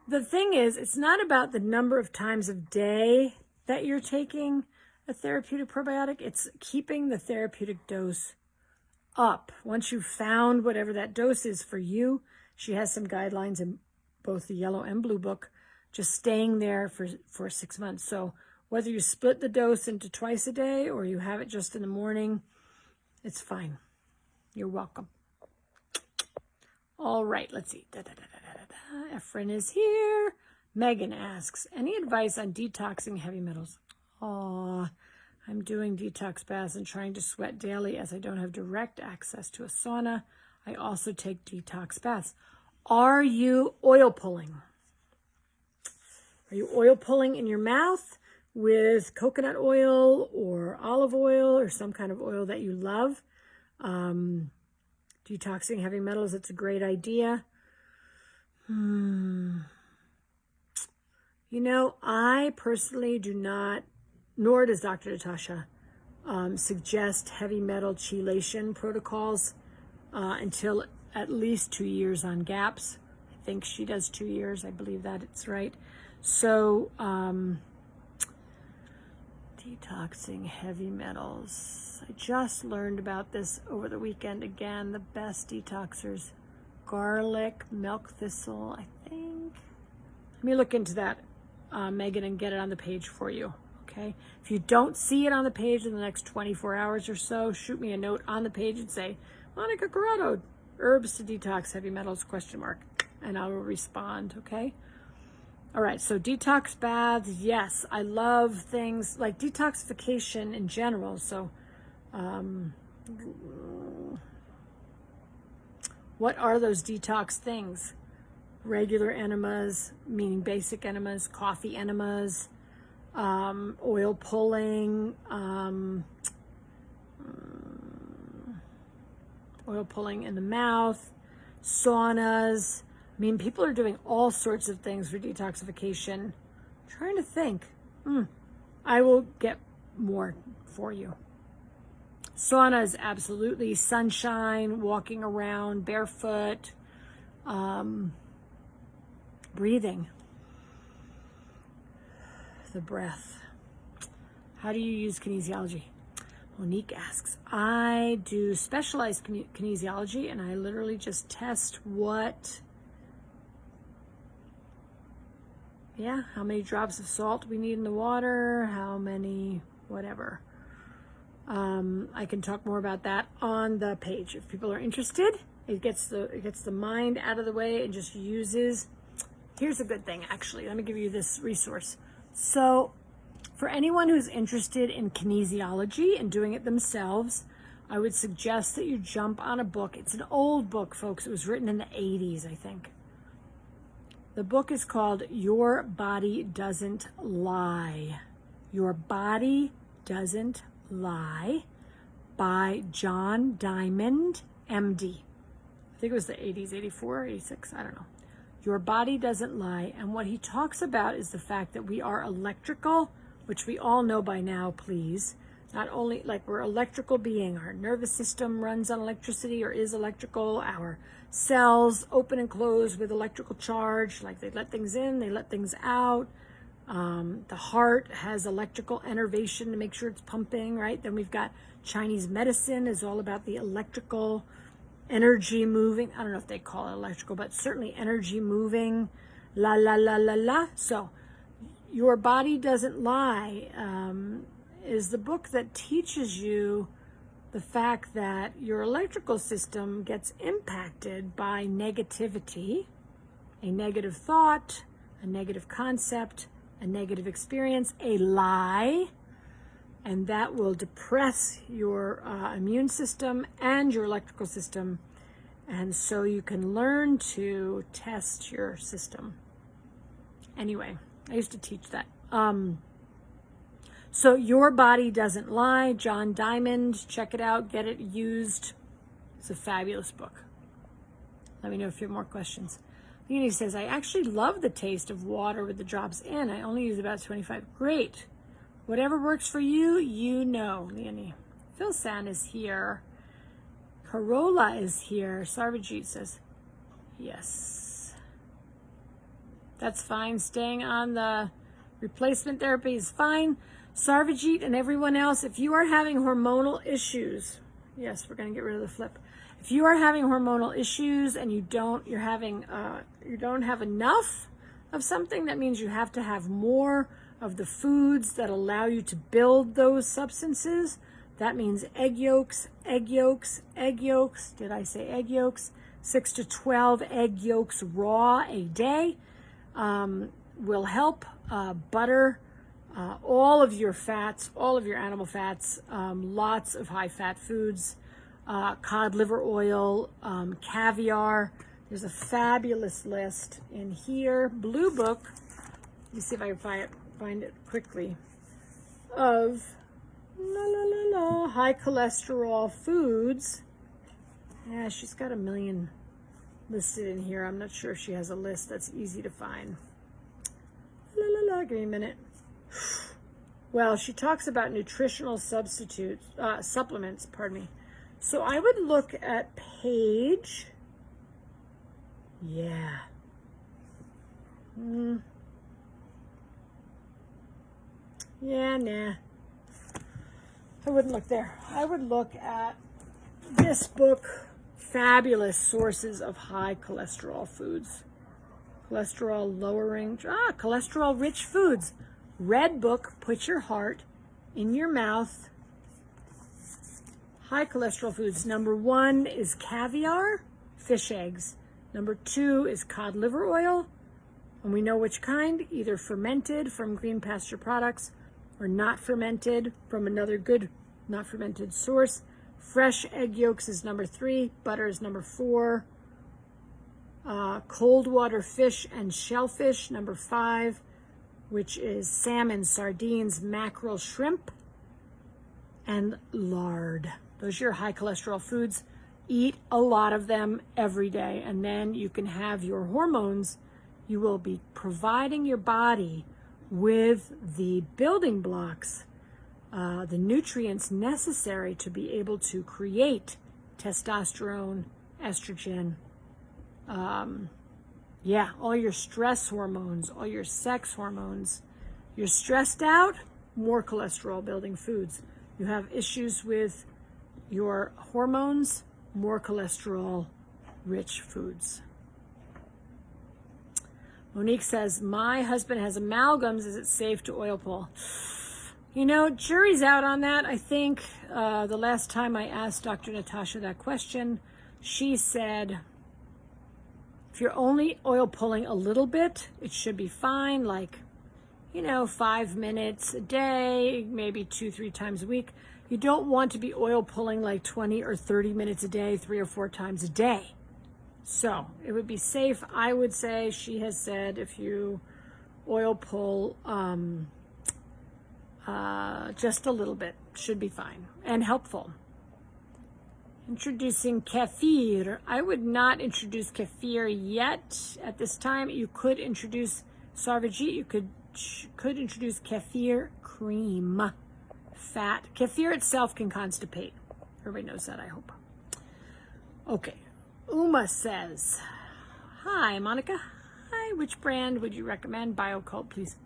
The thing is, it's not about the number of times of day that you're taking a therapeutic probiotic. It's keeping the therapeutic dose up. Once you've found whatever that dose is for you, she has some guidelines in both the yellow and blue book, just staying there for 6 months. So whether you split the dose into twice a day or you have it just in the morning, it's fine. You're welcome. All right, let's see. Efren is here. Megan asks, any advice on detoxing heavy metals? Oh, I'm doing detox baths and trying to sweat daily as I don't have direct access to a sauna. I also take detox baths. Are you oil pulling? Are you oil pulling in your mouth with coconut oil or olive oil or some kind of oil that you love? Detoxing heavy metals, it's a great idea. You know, I personally do not, nor does Dr. Natasha, suggest heavy metal chelation protocols until at least 2 years on GAPS. I think she does 2 years. I believe that it's right. So, detoxing heavy metals. I just learned about this over the weekend again. The best detoxers. Garlic, milk thistle, I think. Let me look into that, Megan, and get it on the page for you, okay? If you don't see it on the page in the next 24 hours or so, shoot me a note on the page and say, Monica Corrado, herbs to detox heavy metals, ? And I will respond, okay? All right, so detox baths, yes. I love things like detoxification in general. So what are those detox things? Regular enemas, meaning basic enemas, coffee enemas, oil pulling, oil pulling in the mouth, saunas. I mean, people are doing all sorts of things for detoxification. I'm trying to think. I will get more for you. Saunas, absolutely. Sunshine, walking around barefoot, breathing, the breath. How do you use kinesiology? Monique asks, I do specialized kinesiology, and I literally just test how many drops of salt we need in the water, how many, whatever. I can talk more about that on the page if people are interested. It gets the mind out of the way and just uses. Here's a good thing, actually. Let me give you this resource. So for anyone who's interested in kinesiology and doing it themselves, I would suggest that you jump on a book. It's an old book, folks. It was written in the 80s, I think. The book is called Your Body Doesn't Lie. Your Body Doesn't Lie by John Diamond, MD. I think it was the 80s, 84, 86, I don't know. Your Body Doesn't Lie. And what he talks about is the fact that we are electrical, which we all know by now, please. Not only like we're electrical being, our nervous system runs on electricity or is electrical, our cells open and close with electrical charge, like they let things in, they let things out. The heart has electrical innervation to make sure it's pumping, right? Then we've got Chinese medicine is all about the electrical energy moving. I don't know if they call it electrical, but certainly energy moving, la, la, la, la, la. So Your Body Doesn't Lie is the book that teaches you the fact that your electrical system gets impacted by negativity, a negative thought, a negative concept, a negative experience, a lie, and that will depress your immune system and your electrical system. And so you can learn to test your system. Anyway, I used to teach that. So Your Body Doesn't Lie, John Diamond. Check it out. Get it used. It's a fabulous book. Let me know if you have more questions. Leonie says, I actually love the taste of water with the drops in. I only use about 25. Great. Whatever works for you, you know, Leonie. Phil San is here. Corolla is here. Sarvajit says, yes. That's fine. Staying on the replacement therapy is fine. Sarvajit and everyone else, if you are having hormonal issues, yes, we're going to get rid of the flip. If you are having hormonal issues and you don't have enough of something, that means you have to have more of the foods that allow you to build those substances. That means egg yolks, egg yolks, egg yolks. Did I say egg yolks? 6 to 12 egg yolks raw a day will help. Butter, all of your fats, all of your animal fats, lots of high-fat foods, cod liver oil, caviar. There's a fabulous list in here. Blue book. Let me see if I can find it quickly. Of high cholesterol foods. Yeah, she's got a million listed in here. I'm not sure if she has a list that's easy to find. Give me a minute. Well, she talks about nutritional supplements, pardon me. So I would look at page, yeah. Yeah, nah. I wouldn't look there. I would look at this book, Fabulous Sources of High Cholesterol Foods. Cholesterol lowering, cholesterol rich foods. Red book, Put Your Heart in Your Mouth. High cholesterol foods. Number 1 is caviar, fish eggs. Number 2 is cod liver oil. And we know which kind, either fermented from green pasture products or not fermented from another good not fermented source. Fresh egg yolks is number 3. Butter is number 4. Cold water fish and shellfish, number 5, which is salmon, sardines, mackerel, shrimp, and lard. Those are your high cholesterol foods. Eat a lot of them every day, and then you can have your hormones. You will be providing your body with the building blocks, the nutrients necessary to be able to create testosterone, estrogen, all your stress hormones, all your sex hormones. You're stressed out, more cholesterol building foods. You have issues with your hormones, more cholesterol rich foods. Monique says, my husband has amalgams. Is it safe to oil pull? You know, jury's out on that. I think the last time I asked Dr. Natasha that question, she said, if you're only oil pulling a little bit, it should be fine. Like, 5 minutes a day, maybe 2-3 times a week. You don't want to be oil pulling like 20 or 30 minutes a day, 3 or 4 times a day. So it would be safe. I would say, she has said, if you oil pull just a little bit, should be fine and helpful. Introducing kefir. I would not introduce kefir yet at this time. You could introduce Sarvajit. You could introduce kefir cream. Fat. Kefir itself can constipate. Everybody knows that, I hope. Okay. Uma says, hi, Monica. Hi, which brand would you recommend? BioCult, please.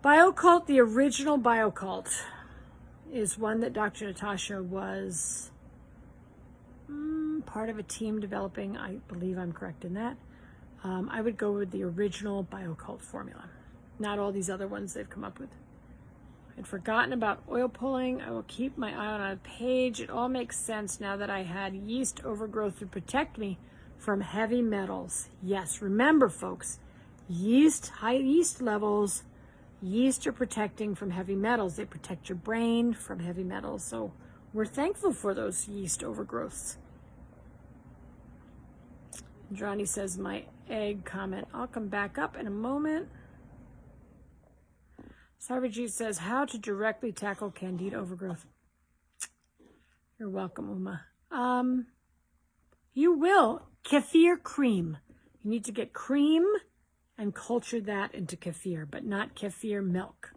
BioCult, the original BioCult, is one that Dr. Natasha was part of a team developing. I believe I'm correct in that. I would go with the original BioCult formula, not all these other ones they've come up with. I'd forgotten about oil pulling. I will keep my eye on a page. It all makes sense now that I had yeast overgrowth to protect me from heavy metals. Yes, remember, folks, high yeast levels, yeast are protecting from heavy metals. They protect your brain from heavy metals. So we're thankful for those yeast overgrowths. Johnny says, my egg comment. I'll come back up in a moment. Sarvajit says, how to directly tackle candida overgrowth. You're welcome, Uma. You will. Kefir cream. You need to get cream and culture that into kefir, but not kefir milk.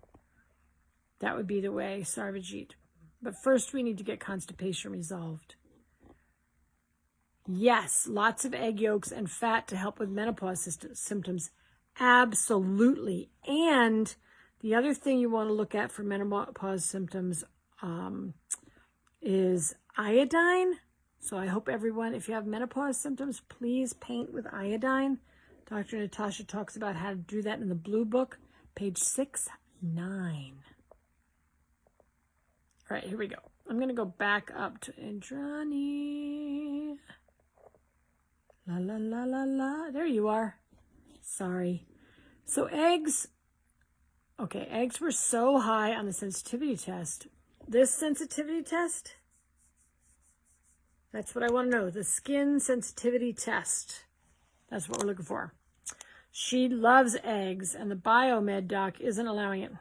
That would be the way, Sarvajit. But first we need to get constipation resolved. Yes, lots of egg yolks and fat to help with menopause symptoms. Absolutely. And the other thing you want to look at for menopause symptoms is iodine. So I hope everyone, if you have menopause symptoms, please paint with iodine. Dr. Natasha talks about how to do that in the blue book, page 6-9. All right, here we go. I'm going to go back up to Indrani. La, la, la, la, la. There you are. Sorry. So eggs. Okay, eggs were so high on the sensitivity test. This sensitivity test, that's what I want to know. The skin sensitivity test. That's what we're looking for. She loves eggs, and the biomed doc isn't allowing it.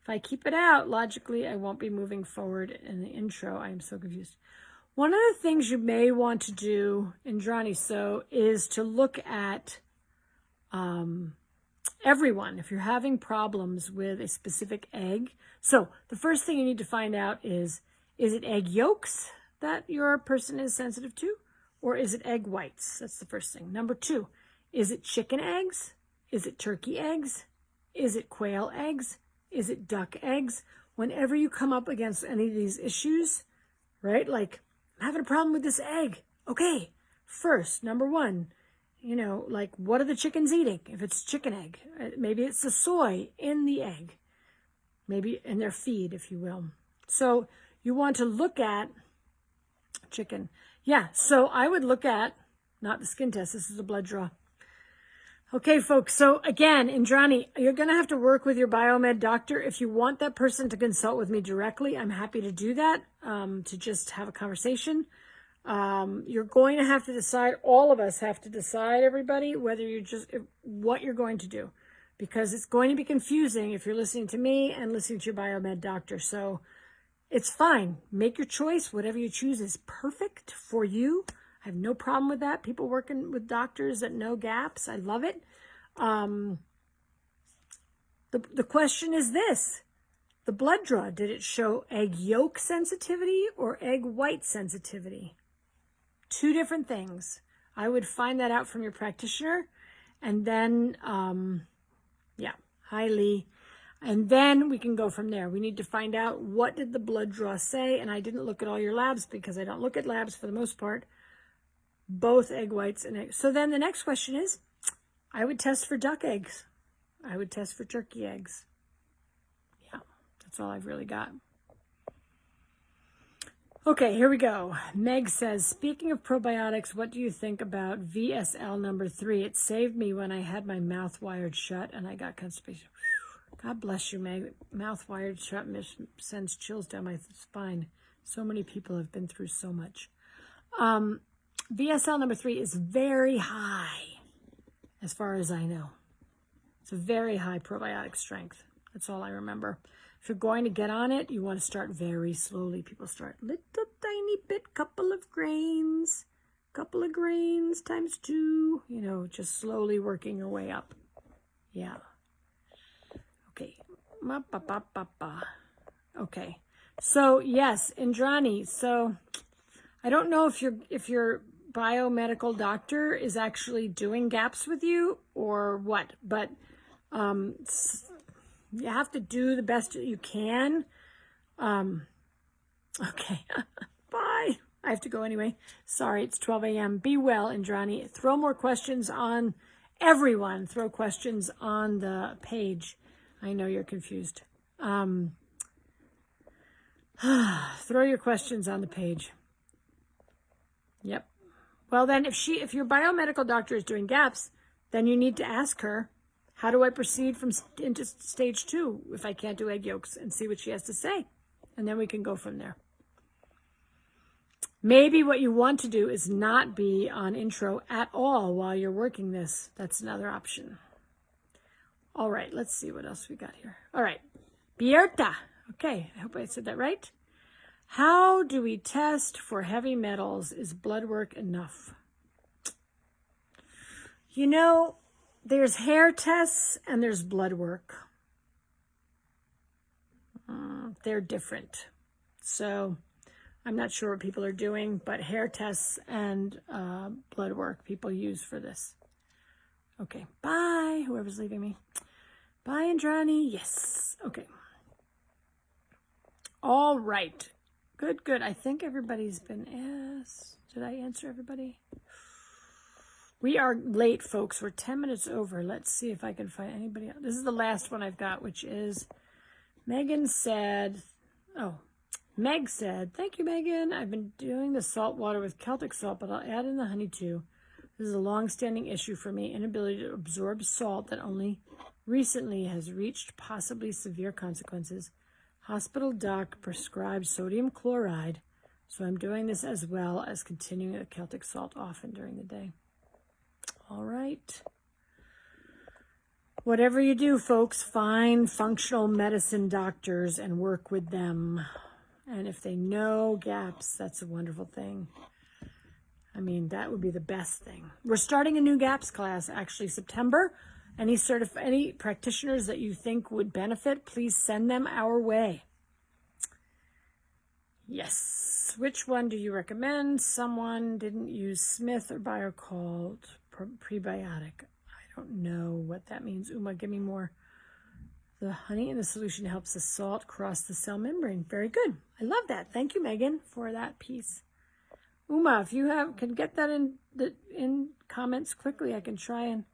If I keep it out, logically, I won't be moving forward in the intro. I am so confused. One of the things you may want to do, Indrani, is to look at everyone, if you're having problems with a specific egg. So the first thing you need to find out is it egg yolks that your person is sensitive to, or is it egg whites? That's the first thing. Number 2, is it chicken eggs? Is it turkey eggs? Is it quail eggs? Is it duck eggs? Whenever you come up against any of these issues, right? Like, I'm having a problem with this egg. Okay, first, number 1, like, what are the chickens eating? If it's chicken egg, maybe it's the soy in the egg, maybe in their feed, if you will. So you want to look at chicken. Yeah, so I would look at, not the skin test, this is a blood draw. Okay, folks, so again, Indrani, you're going to have to work with your biomed doctor. If you want that person to consult with me directly, I'm happy to do that, to just have a conversation. You're going to have to decide, all of us have to decide, everybody, what you're going to do, because it's going to be confusing if you're listening to me and listening to your biomed doctor. So it's fine. Make your choice. Whatever you choose is perfect for you. I have no problem with that. People working with doctors that know gaps. I love it. The question is this. The blood draw, did it show egg yolk sensitivity or egg white sensitivity? 2 different things. I would find that out from your practitioner. And then, hi Lee. And then we can go from there. We need to find out, what did the blood draw say? And I didn't look at all your labs because I don't look at labs for the most part. Both egg whites and eggs. So then the next question is, I would test for duck eggs. I would test for turkey eggs. Yeah, that's all I've really got. Okay, here we go. Meg says, speaking of probiotics, what do you think about VSL number 3? It saved me when I had my mouth wired shut and I got constipation. God bless you, Meg. Mouth wired shut sends chills down my spine. So many people have been through so much. VSL number 3 is very high, as far as I know. It's a very high probiotic strength. That's all I remember. If you're going to get on it, you want to start very slowly. People start little tiny bit, couple of grains times 2, you know, just slowly working your way up. Yeah. Okay. Okay. So yes, Indrani. So I don't know if your biomedical doctor is actually doing GAPS with you or what, but you have to do the best you can. Okay. Bye. I have to go anyway. Sorry, it's 12 a.m. Be well, Indrani. Throw more questions on everyone. Throw questions on the page. I know you're confused. Throw your questions on the page. Yep. Well, then if your biomedical doctor is doing GAPS, then you need to ask her, how do I proceed into stage 2 if I can't do egg yolks, and see what she has to say. And then we can go from there. Maybe what you want to do is not be on intro at all while you're working this. That's another option. All right, let's see what else we got here. All right, Bierta. Okay, I hope I said that right. How do we test for heavy metals? Is blood work enough? You know, there's hair tests and there's blood work. They're different. So I'm not sure what people are doing, but hair tests and blood work people use for this. Okay, bye, whoever's leaving me. Bye, Andrani. Yes. Okay. All right. Good, good. I think everybody's been asked. Did I answer everybody? We are late, folks. We're 10 minutes over. Let's see if I can find anybody else. This is the last one I've got, which is Megan said, Meg said, thank you, Megan. I've been doing the salt water with Celtic salt, but I'll add in the honey too. This is a long-standing issue for me, inability to absorb salt that only recently has reached possibly severe consequences. Hospital doc prescribed sodium chloride, so I'm doing this as well as continuing the Celtic salt often during the day. All right. Whatever you do, folks, find functional medicine doctors and work with them. And if they know GAPS, that's a wonderful thing. I mean, that would be the best thing. We're starting a new GAPS class, actually, September. Any practitioners that you think would benefit, please send them our way. Yes. Which one do you recommend? Someone didn't use Smith or BioCalled prebiotic. I don't know what that means. Uma, give me more. The honey in the solution helps the salt cross the cell membrane. Very good. I love that. Thank you, Megan, for that piece. Uma, if you can get that in comments quickly, I can try and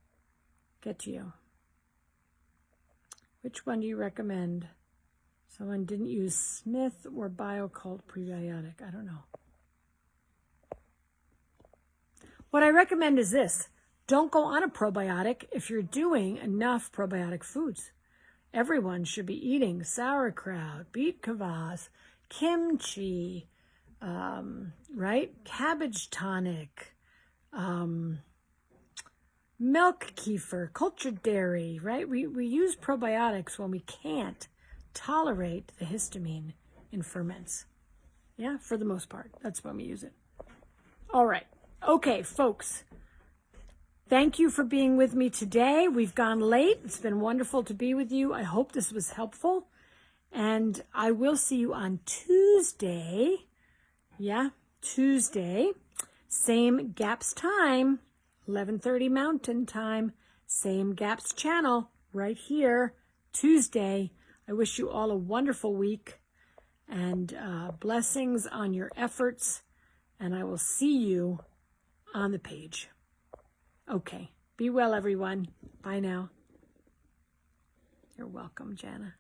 get to you. Which one do you recommend? Someone didn't use Smith or BioCalled prebiotic. I don't know. What I recommend is this. Don't go on a probiotic if you're doing enough probiotic foods. Everyone should be eating sauerkraut, beet kvass, kimchi, right? Cabbage tonic, milk kefir, cultured dairy, right? We use probiotics when we can't tolerate the histamine in ferments. Yeah, for the most part. That's when we use it. All right. Okay, folks. Thank you for being with me today. We've gone late. It's been wonderful to be with you. I hope this was helpful. And I will see you on Tuesday. Yeah, Tuesday. Same GAPS time, 11:30 Mountain Time. Same GAPS channel right here, Tuesday. I wish you all a wonderful week and blessings on your efforts. And I will see you on the page. Okay. Be well, everyone. Bye now. You're welcome, Jana.